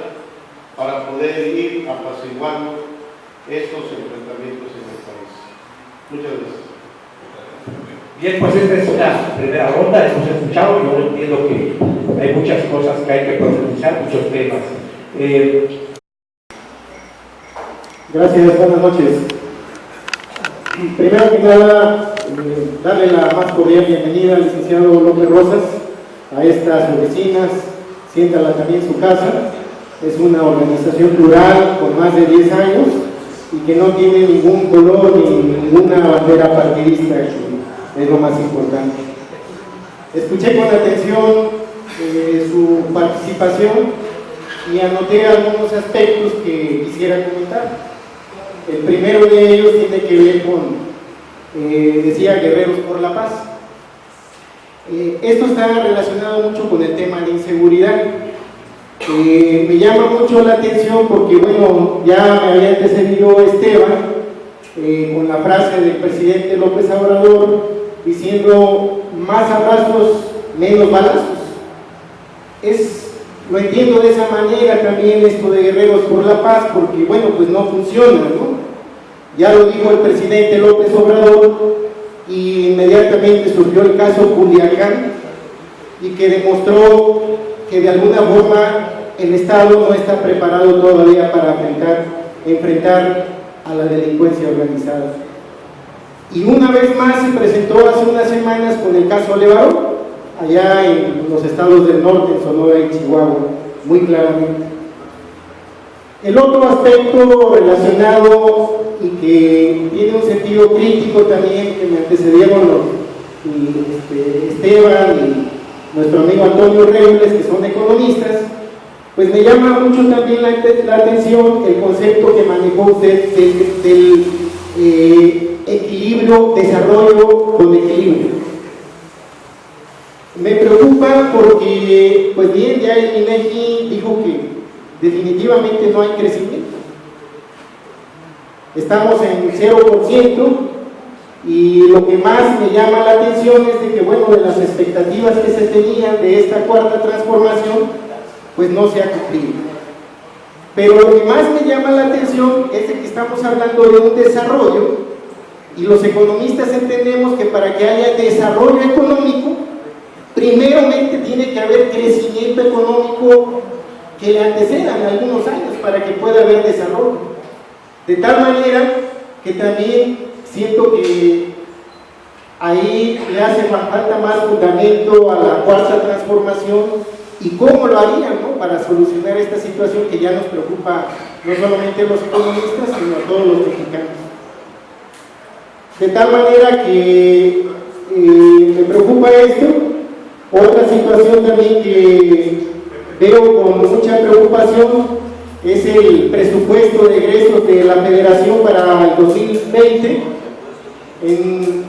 para poder ir apaciguando estos enfrentamientos en el país. Muchas gracias. Bien, pues esta es una primera ronda, hemos escuchado, yo entiendo que hay muchas cosas que hay que profundizar, muchos temas. Gracias, buenas noches. Primero que nada, darle la más cordial bienvenida al licenciado López Rosas a estas oficinas, siéntala también en su casa. Es una organización plural con más de 10 años y que no tiene ningún color ni ninguna bandera partidista, es lo más importante. Escuché con atención su participación y anoté algunos aspectos que quisiera comentar. El primero de ellos tiene que ver con, decía, Guerreros por la Paz. Esto está relacionado mucho con el tema de inseguridad. Me llama mucho la atención porque, bueno, ya me había antecedido Esteban con la frase del presidente López Obrador diciendo más abrazos, menos balazos. Lo entiendo de esa manera también esto de Guerreros por la Paz, porque bueno, pues no funciona, ¿no? Ya lo dijo el presidente López Obrador y inmediatamente surgió el caso Culiacán y que demostró que de alguna forma el Estado no está preparado todavía para enfrentar a la delincuencia organizada. Y una vez más se presentó hace unas semanas con el caso Lévaro, allá en los estados del norte, en Sonora y Chihuahua, muy claramente. El otro aspecto relacionado y que tiene un sentido crítico también, que me antecedieron Esteban y nuestro amigo Antonio Reyes, que son economistas, pues me llama mucho también la atención el concepto que manejó usted del equilibrio, desarrollo con equilibrio. Me preocupa porque, pues bien, ya el INEGI dijo que definitivamente no hay crecimiento. Estamos en 0% y lo que más me llama la atención es de que, bueno, de las expectativas que se tenían de esta cuarta transformación, pues no se ha cumplido. Pero lo que más me llama la atención es de que estamos hablando de un desarrollo y los economistas entendemos que para que haya desarrollo económico, primeramente tiene que haber crecimiento económico que le antecedan algunos años para que pueda haber desarrollo. De tal manera que también siento que ahí le hace falta más fundamento a la cuarta transformación y cómo lo harían, ¿no?, para solucionar esta situación que ya nos preocupa no solamente a los economistas, sino a todos los mexicanos. De tal manera que me preocupa esto. Otra situación también que veo con mucha preocupación es el presupuesto de egresos de la Federación para el 2020.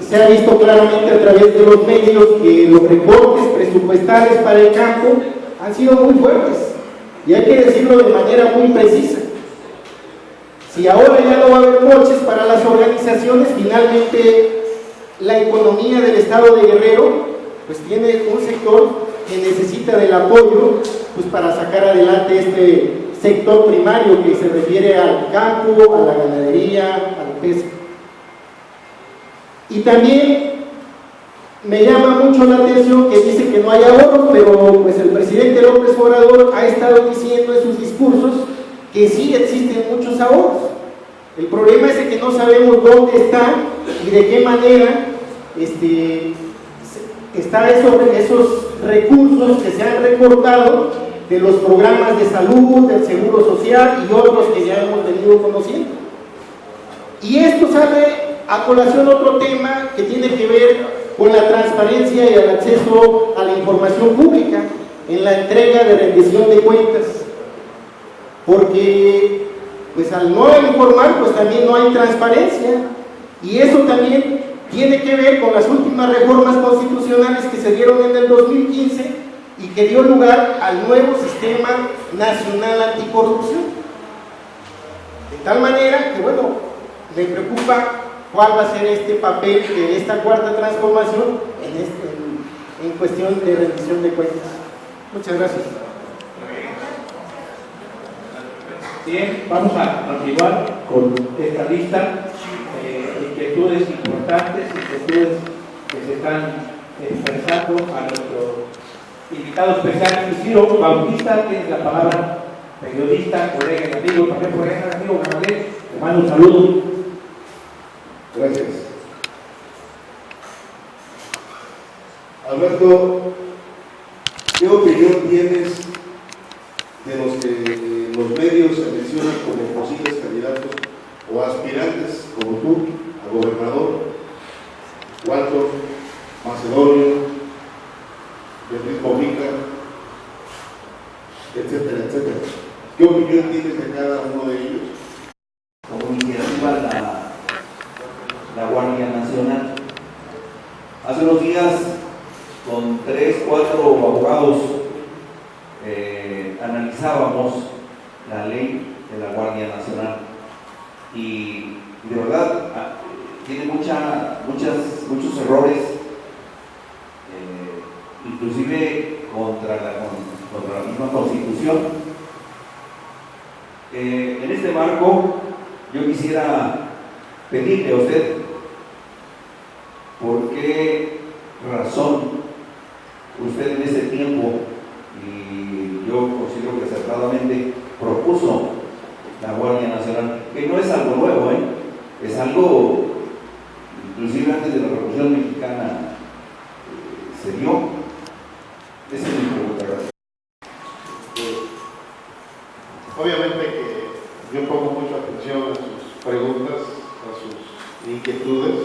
Se ha visto claramente a través de los medios que los recortes presupuestales para el campo han sido muy fuertes y hay que decirlo de manera muy precisa. Si ahora ya no va a haber moches para las organizaciones, finalmente la economía del estado de Guerrero pues tiene un sector que necesita del apoyo pues para sacar adelante este sector primario que se refiere al campo, a la ganadería, a la pesca. Y también me llama mucho la atención que dice que no hay ahorros, pero pues el presidente López Obrador ha estado diciendo en sus discursos que sí existen muchos ahorros. El problema es de que no sabemos dónde está y de qué manera están esos recursos que se han recortado de los programas de salud, del seguro social y otros que ya hemos venido conociendo. Y esto sale a colación otro tema que tiene que ver con la transparencia y el acceso a la información pública en la entrega de rendición de cuentas, porque pues al no informar pues también no hay transparencia, y eso también tiene que ver con las últimas reformas constitucionales que se dieron en el 2015 y que dio lugar al nuevo Sistema Nacional Anticorrupción. De tal manera que, bueno, me preocupa cuál va a ser este papel de esta cuarta transformación en cuestión de rendición de cuentas. Muchas gracias. Bien, vamos a continuar con esta lista de inquietudes importantes, inquietudes que se están expresando a nuestro invitado especial, Isidro Bautista. Tienes la palabra, periodista, colega y amigo, también colega y amigo Gamaliel. Te mando un saludo. Gracias. Alberto, ¿qué opinión tienes de los que los medios se mencionan como posibles candidatos o aspirantes, como tú, a gobernador? Walter, Macedonio, Beatriz Mojica, etcétera, etcétera. ¿Qué opinión tienes de cada uno de ellos? Como iniciativa la Guardia Nacional. Hace unos días, con 3, 4 abogados, analizábamos la ley de la Guardia Nacional y de verdad tiene muchos errores, inclusive contra la misma Constitución. En este marco yo quisiera pedirle a usted por qué razón usted en ese tiempo, y yo considero que acertadamente, propuso la Guardia Nacional, que no es algo nuevo, es algo, inclusive antes de la Revolución Mexicana se dio. Esa es mi pregunta. Gracias. Obviamente que yo pongo mucha atención a sus preguntas, a sus inquietudes,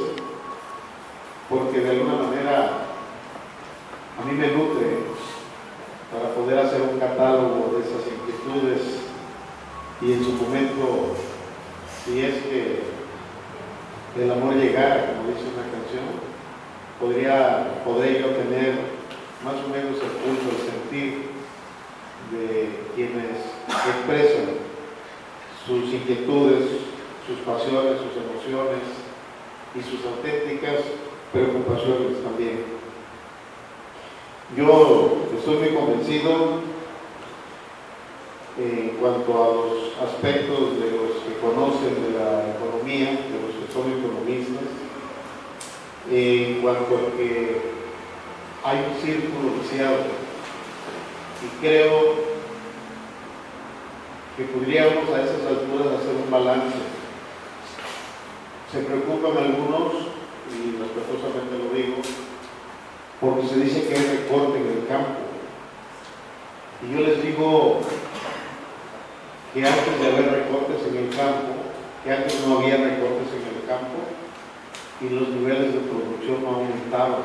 porque de alguna manera a mí me nutre para poder hacer un catálogo de esas inquietudes y en su momento, si es que el amor llegara, como dice una canción, podré yo tener más o menos el pulso, el sentir de quienes expresan sus inquietudes, sus pasiones, sus emociones y sus auténticas preocupaciones también. Yo estoy muy convencido en cuanto a los aspectos de los que conocen de la economía, de los que son economistas, en cuanto a que hay un círculo viciado, y creo que podríamos a esas alturas hacer un balance. Se preocupan algunos, y respetuosamente lo digo, porque se dice que hay recorte en el campo. Y yo les digo que antes de haber recortes en el campo, que antes no había recortes en el campo, y los niveles de producción no aumentaban.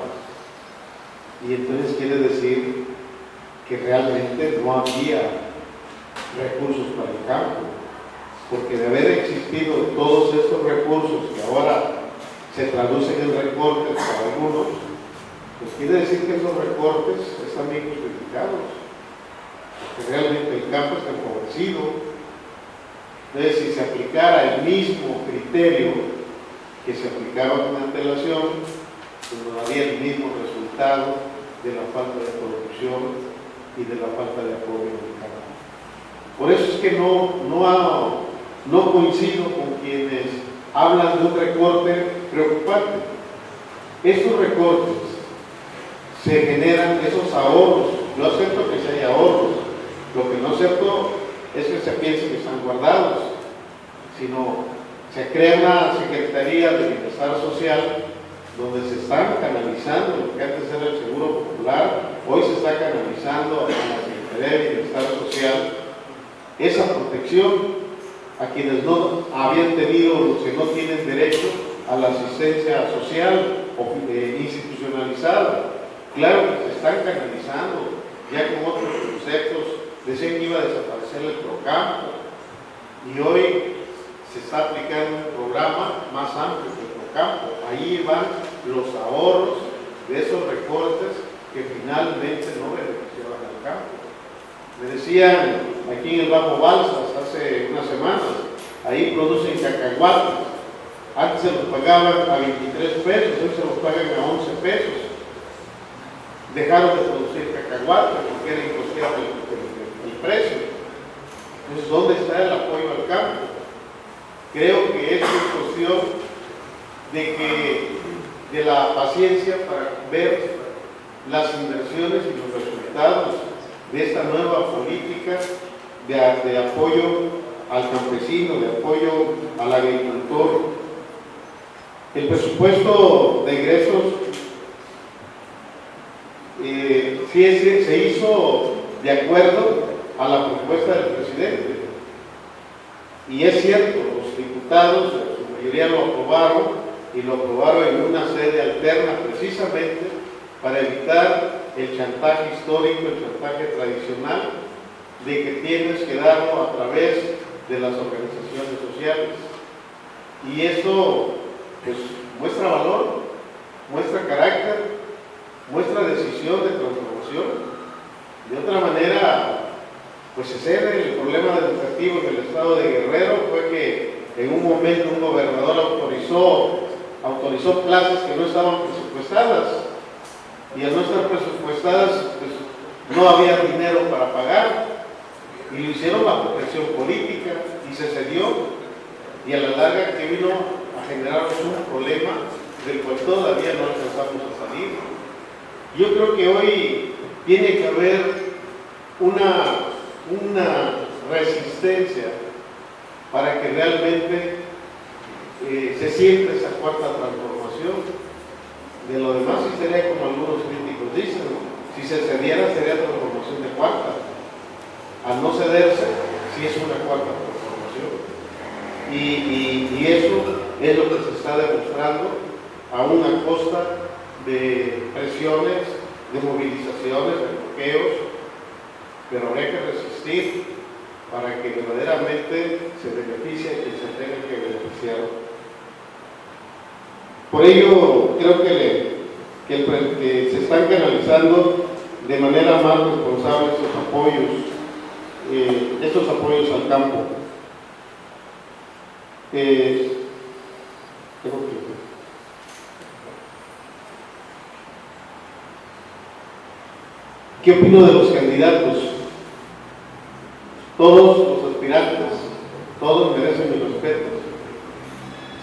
Y entonces quiere decir que realmente no había recursos para el campo, porque de haber existido todos estos recursos que ahora se traducen en recortes para algunos, pues quiere decir que esos recortes están bien justificados, porque realmente el campo está empobrecido. Entonces, si se aplicara el mismo criterio que se aplicaba con antelación, pues no habría el mismo resultado de la falta de producción y de la falta de apoyo del campo. Por eso es que no coincido con quienes hablan de un recorte preocupante. Estos recortes se generan esos ahorros. Yo acepto que se haya ahorros. Lo que no acepto es que se piense que están guardados, sino se crea una Secretaría de Bienestar Social donde se están canalizando lo que antes era el Seguro Popular, hoy se está canalizando a la Secretaría de Bienestar Social esa protección a quienes no habían tenido, los que no tienen derecho a la asistencia social o institucionalizada. Claro que se están canalizando, ya con otros conceptos, decían que iba a desaparecer el Procampo, y hoy se está aplicando un programa más amplio que el Procampo. Ahí van los ahorros de esos recortes que finalmente no beneficiaban al campo. Me decían aquí en el Bajo Balsas hace unas semanas, ahí producen cacahuates. Antes se los pagaban a 23 pesos, hoy se los pagan a 11 pesos. Dejaron de producir cacahuates porque era incosteable el precio. Entonces, ¿dónde está el apoyo al campo? Creo que esto es cuestión de la paciencia para ver las inversiones y los resultados de esta nueva política de apoyo al campesino, de apoyo al agricultor. El presupuesto de ingresos se hizo de acuerdo a la propuesta del presidente. Y es cierto, los diputados, su mayoría lo aprobaron, y lo aprobaron en una sede alterna precisamente para evitar el chantaje histórico, el chantaje tradicional de que tienes que darlo a través de las organizaciones sociales. Y eso pues muestra valor, muestra carácter, muestra decisión de transformación. De otra manera, pues ese era el problema educativo en el estado de Guerrero, fue que en un momento un gobernador autorizó clases que no estaban presupuestadas, y al no estar presupuestadas pues no había dinero para pagar, y lo hicieron bajo presión política y se cedió, y a la larga que vino a generar un problema del cual todavía no alcanzamos a salir. Yo creo que hoy tiene que haber una resistencia para que realmente se sienta esa cuarta transformación. De lo demás sí sería como algunos críticos dicen, ¿no? Si se cediera sería transformación de cuarta. Al no cederse, sí es una cuarta transformación. Y eso es lo que se está demostrando a una costa de presiones, de movilizaciones, de bloqueos, pero habría que resistir para que verdaderamente se beneficie a quien se tenga que beneficiar. Por ello, creo que se están canalizando de manera más responsable estos apoyos al campo. ¿Qué opino de los candidatos? Todos los aspirantes, todos merecen mi respeto.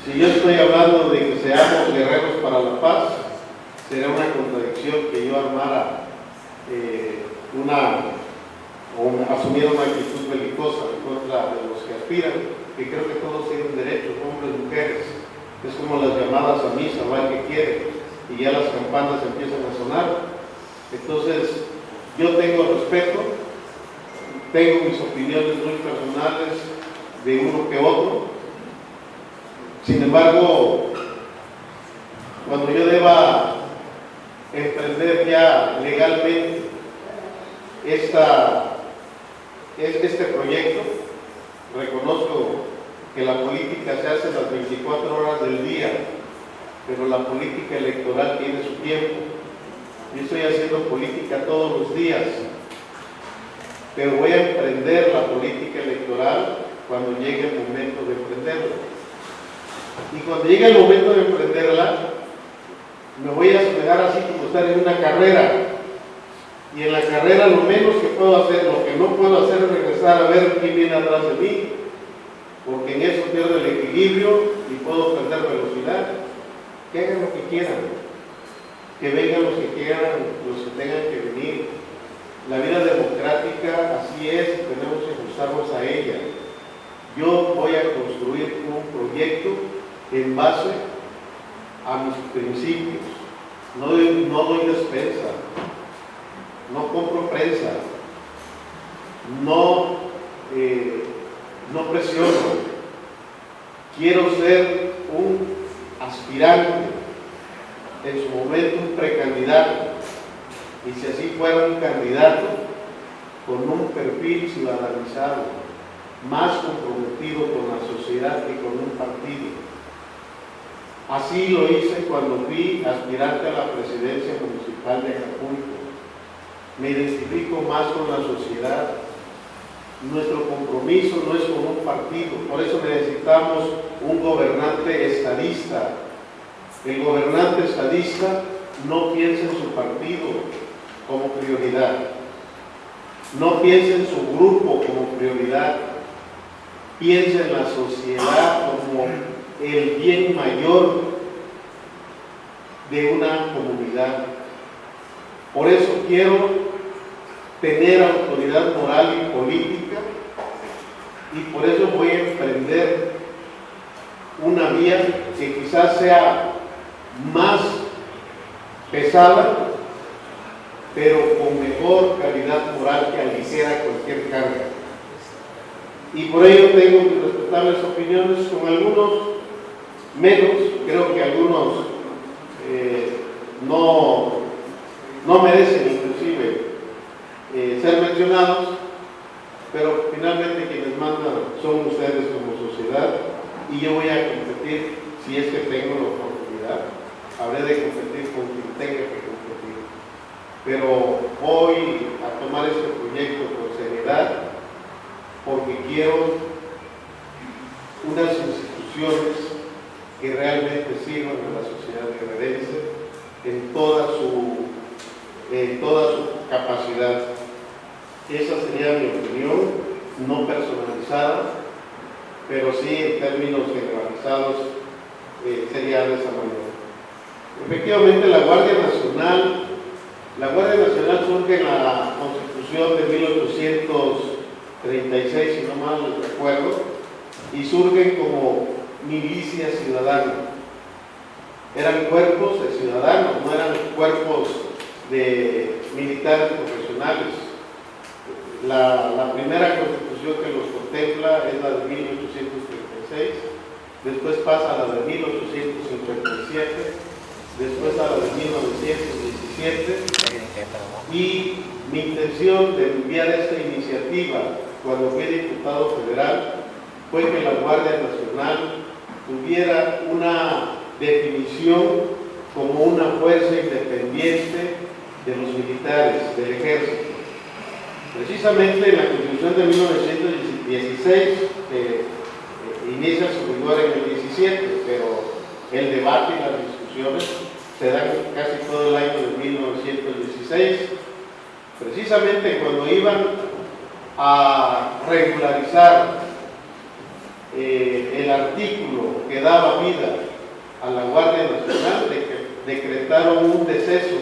Si yo estoy hablando de que seamos guerreros para la paz, sería una contradicción que yo armara asumiera una actitud belicosa en contra de los que aspiran, que creo que todos tienen derechos, hombres y mujeres. Es como las llamadas a misa, va el que quiere, y ya las campanas empiezan a sonar. Entonces, yo tengo respeto, tengo mis opiniones muy personales de uno que otro. Sin embargo, cuando yo deba emprender ya legalmente este proyecto, reconozco que la política se hace las 24 horas del día, pero la política electoral tiene su tiempo. Yo estoy haciendo política todos los días, pero voy a emprender la política electoral cuando llegue el momento de emprenderla. Y cuando llegue el momento de emprenderla, me voy a asemejar así como estar en una carrera. Y en la carrera lo menos que puedo hacer, lo que no puedo hacer es regresar a ver quién viene atrás de mí, porque en eso pierdo el equilibrio y puedo perder velocidad. Que hagan lo que quieran, que vengan los que quieran, los que tengan que venir. La vida democrática así es, tenemos que ajustarnos a ella. yo voy a construir un proyecto en base a mis principios. No doy despensa, no compro prensa, no presiono. Quiero ser un aspirante, en su momento un precandidato, y si así fuera un candidato, con un perfil ciudadanizado, más comprometido con la sociedad que con un partido. Así lo hice cuando fui aspirante a la presidencia municipal de Acapulco. Me identifico más con la sociedad. Nuestro compromiso no es con un partido, por eso necesitamos un gobernante estadista. El gobernante estadista no piensa en su partido como prioridad, no piensa en su grupo como prioridad, piensa en la sociedad como el bien mayor de una comunidad. Por eso quiero tener autoridad moral y política, y por eso voy a emprender una vía que quizás sea más pesada, pero con mejor calidad moral que aligera cualquier carga. Y por ello tengo que respetar las opiniones, con algunos menos, creo que algunos no merecen inclusive ser mencionados, pero finalmente quienes mandan son ustedes como sociedad, y yo voy a competir, si es que tengo la oportunidad, habré de competir con quien tenga que competir, pero voy a tomar este proyecto con seriedad, porque quiero unas instituciones que realmente sirvan a la sociedad guerrerense en toda su capacidad. Esa sería mi opinión, no personalizada, pero sí en términos generalizados sería de esa manera. Efectivamente, la Guardia Nacional surge en la Constitución de 1836, si no mal recuerdo, y surgen como milicia ciudadana. Eran cuerpos de ciudadanos, no eran cuerpos de militares profesionales. La primera constitución que los contempla es la de 1836, después pasa a la de 1857, después a la de 1917, y mi intención de enviar esta iniciativa cuando fui diputado federal fue que la Guardia Nacional tuviera una definición como una fuerza independiente de los militares, del ejército. Precisamente en la Constitución de 1916 inicia su vigor en el 17, pero el debate y las discusiones se dan casi todo el año de 1916. Precisamente cuando iban a regularizar el artículo que daba vida a la Guardia Nacional, decretaron un deceso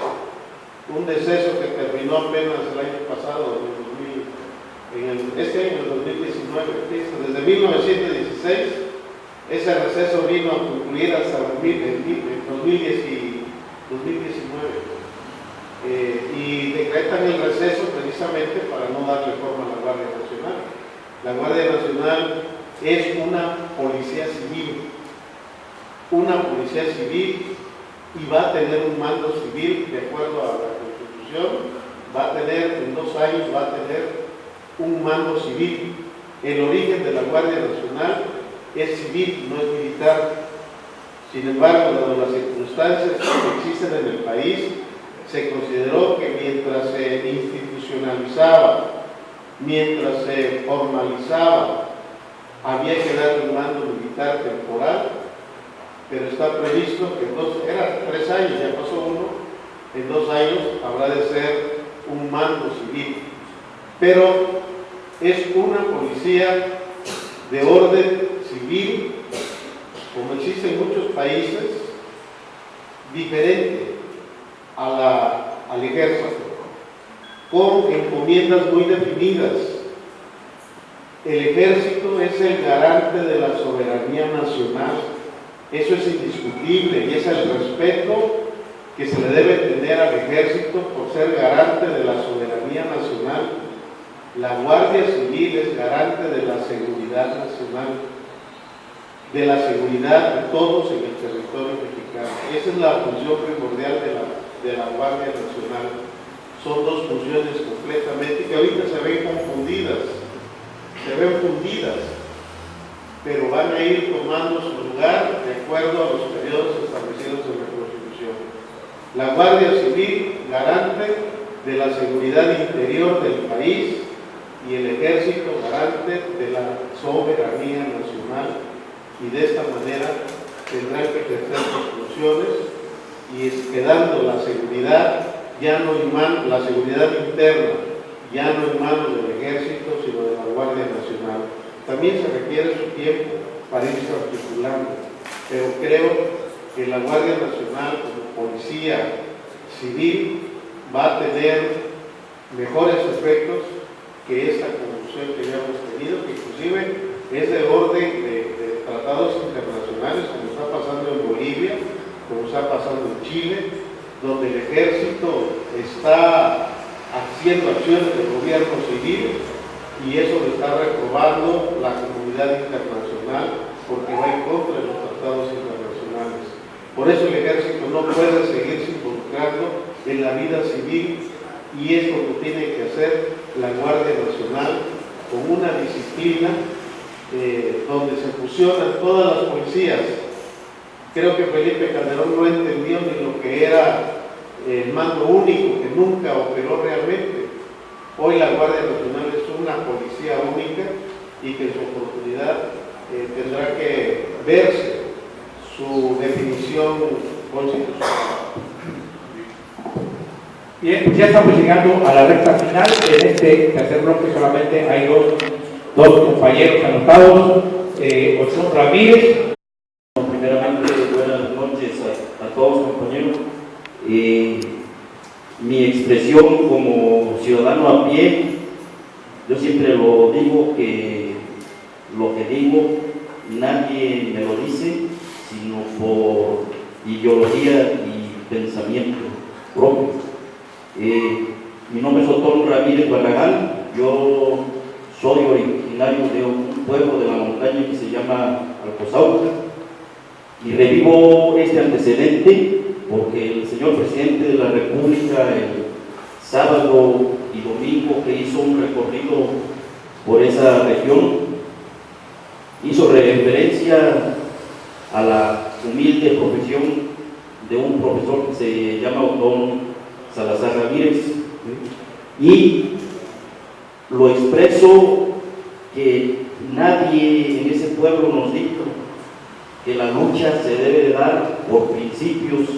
que terminó apenas el año pasado, este año, el 2019. Desde 1916, ese receso vino a concluir hasta el 2019. Y decretan el receso precisamente para no darle forma a la Guardia Nacional. La Guardia Nacional es una policía civil, y va a tener un mando civil de acuerdo a la Constitución. En 2 años va a tener un mando civil. El origen de la Guardia Nacional es civil, no es militar. Sin embargo, dado las circunstancias que existen en el país, se consideró que mientras se institucionalizaba, mientras se formalizaba, había que darle un mando militar temporal, pero está previsto que era 3 años, ya pasó uno, en 2 años habrá de ser un mando civil. Pero es una policía de orden civil, como existe en muchos países, diferente al ejército, con encomiendas muy definidas. El ejército es el garante de la soberanía nacional. Eso es indiscutible y es el respeto que se le debe tener al ejército por ser garante de la soberanía nacional. La Guardia Civil es garante de la seguridad nacional, de la seguridad de todos en el territorio mexicano. Esa es la función primordial de la Guardia Nacional. Son dos funciones completamente que ahorita se ven confundidas, pero van a ir tomando su lugar de acuerdo a los periodos establecidos en la Constitución. La Guardia Civil, garante de la seguridad interior del país, y el Ejército, garante de la soberanía nacional, y de esta manera tendrán que ejercer sus funciones, y quedando la seguridad, la seguridad interna, ya no en manos del Ejército, sino de la Guardia Nacional. También se requiere su tiempo para irse articulando, pero creo que la Guardia Nacional, como policía civil, va a tener mejores efectos que esta conducción que ya hemos tenido, que inclusive es de orden de tratados internacionales, como está pasando en Bolivia, como está pasando en Chile, donde el ejército está haciendo acciones de gobierno civil y eso lo está reprobando la comunidad internacional porque va en contra de los tratados internacionales. Por eso el ejército no puede seguirse involucrando en la vida civil, y es lo que tiene que hacer la Guardia Nacional con una disciplina donde se fusionan todas las policías. Creo que Felipe Calderón no entendió ni lo que era el mando único, que nunca operó realmente. Hoy la Guardia Nacional es una policía única y que en su oportunidad tendrá que verse su definición constitucional. Bien, pues ya estamos llegando a la recta final. En este tercer bloque solamente hay dos compañeros anotados, Ochoa Ramírez. Primeramente, buenas noches a todos, compañeros. Mi expresión como ciudadano a pie, yo siempre lo digo, que lo que digo nadie me lo dice, sino por ideología y pensamiento propio. Mi nombre es Otón Ramírez Barragán. Yo soy originario de un pueblo de la montaña que se llama Alcozauca, y revivo este antecedente porque el señor presidente de la República, el sábado y domingo que hizo un recorrido por esa región, hizo referencia a la humilde profesión de un profesor que se llama Otón Salazar Ramírez, y lo expreso que nadie en ese pueblo nos dijo que la lucha se debe de dar por principios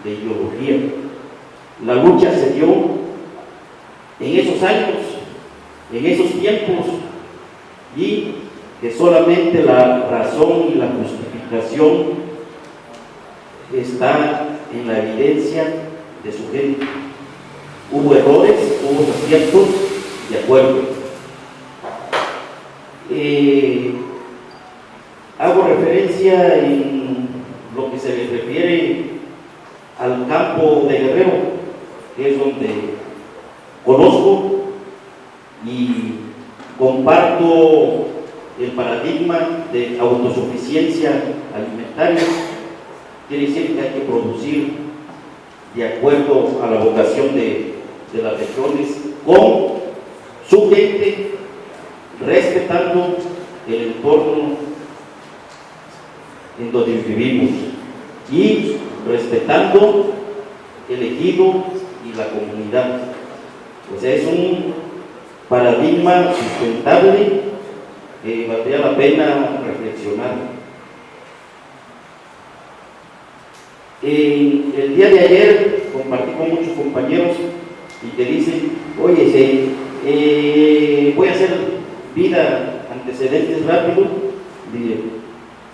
de ideología. La lucha se dio en esos años, en esos tiempos, y que solamente la razón y la justificación está en la evidencia de su gente. Hubo errores, hubo aciertos, de acuerdo. Hago referencia en lo que se le refiere al campo de Guerrero, que es donde conozco y comparto el paradigma de autosuficiencia alimentaria. Quiere decir que hay que producir de acuerdo a la vocación de las regiones, con su gente, respetando el entorno en donde vivimos y respetando el ejido y la comunidad. O sea, es un paradigma sustentable que valdría la pena reflexionar. El día de ayer compartí con muchos compañeros y que dicen, oye, voy a hacer vida, antecedentes rápidos.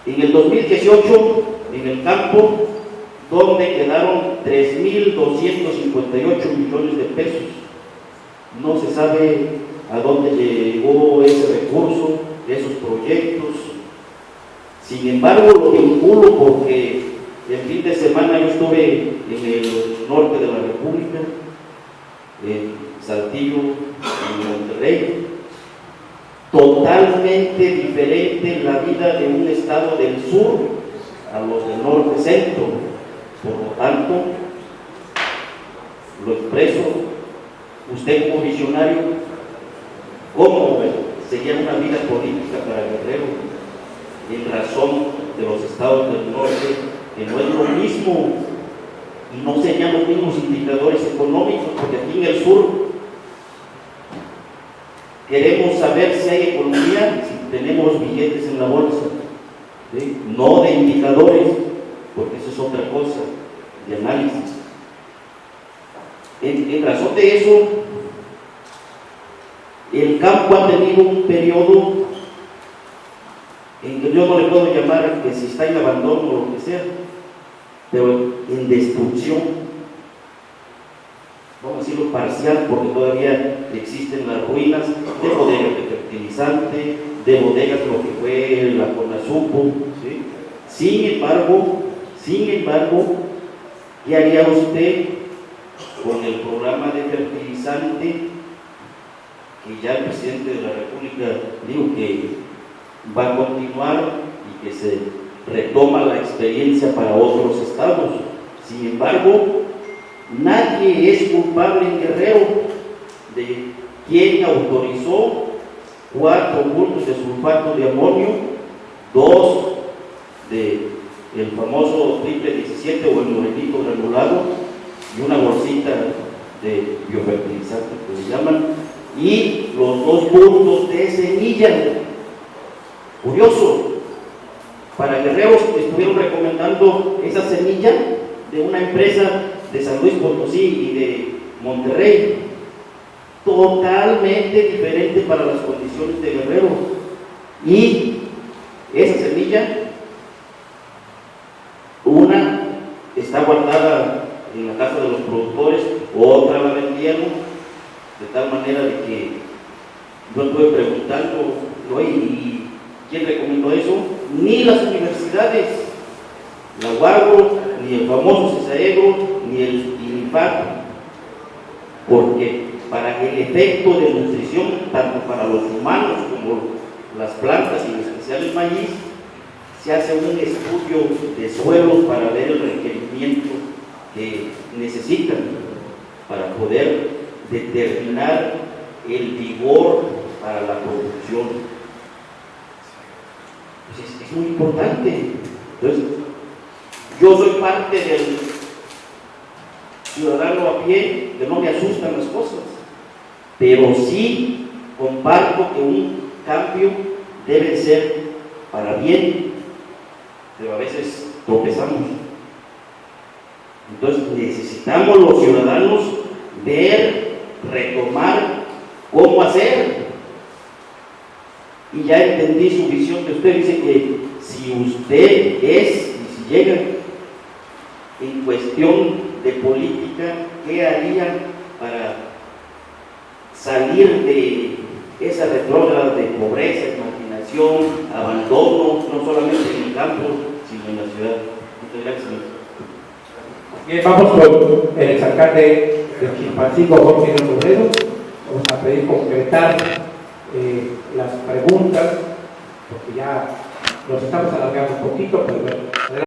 En el 2018, en el campo, donde quedaron 3.258 millones de pesos, no se sabe a dónde llegó ese recurso, esos proyectos. Sin embargo, lo vinculo porque el fin de semana yo estuve en el norte de la República, en Saltillo, en Monterrey. Totalmente diferente la vida de un estado del sur a los del norte centro. Por lo tanto, lo expreso, usted como visionario, ¿cómo sería una vida política para Guerrero en razón de los estados del norte, que no es lo mismo y no serían los mismos indicadores económicos? Porque aquí en el sur queremos saber si hay economía, si tenemos billetes en la bolsa, ¿sí? No de indicadores, porque eso es otra cosa, de análisis. En razón de eso, el campo ha tenido un periodo en que yo no le puedo llamar que si está en abandono o lo que sea, pero en destrucción, vamos a decirlo parcial, porque todavía existen las ruinas de bodegas de fertilizante, de bodegas lo que fue la Conasupo, ¿sí? Sin embargo, ¿qué haría usted con el programa de fertilizante que ya el presidente de la República dijo que va a continuar y que se retoma la experiencia para otros estados? Sin embargo, nadie es culpable en Guerrero de quien autorizó 4 bultos de sulfato de amonio, 2 del famoso triple 17 o el morenito granulado y una bolsita de biofertilizante que le llaman, y los 2 bultos de semilla. Curioso, para Guerreros estuvieron recomendando esa semilla de una empresa de San Luis Potosí y de Monterrey, totalmente diferente para las condiciones de Guerrero. Y esa semilla, una está guardada en la casa de los productores, otra la vendieron, de tal manera de que yo estuve preguntando, oye, ¿y quién recomendó eso? Ni las universidades, la UAGRO, ni el famoso CESAEGRO, ni el INIFAC, porque para el efecto de nutrición, tanto para los humanos como las plantas y en especial el maíz, se hace un estudio de suelos para ver el requerimiento que necesitan para poder determinar el vigor para la producción. Pues es muy importante. Entonces, yo soy parte del ciudadano a pie, que no me asustan las cosas, pero sí comparto que un cambio debe ser para bien, pero a veces tropezamos. Entonces necesitamos los ciudadanos ver, retomar cómo hacer. Y ya entendí su visión, que usted dice que si usted es, y si llega en cuestión de política, ¿qué haría para salir de esa retrógrada de pobreza, marginación, abandono, no solamente en el campo, sino en la ciudad? Muchas gracias. Bien, vamos con el exalcalde de Chilpancingo, Jorge Rodero. Vamos a pedir concretar las preguntas, porque ya nos estamos alargando un poquito, pero bueno, adelante.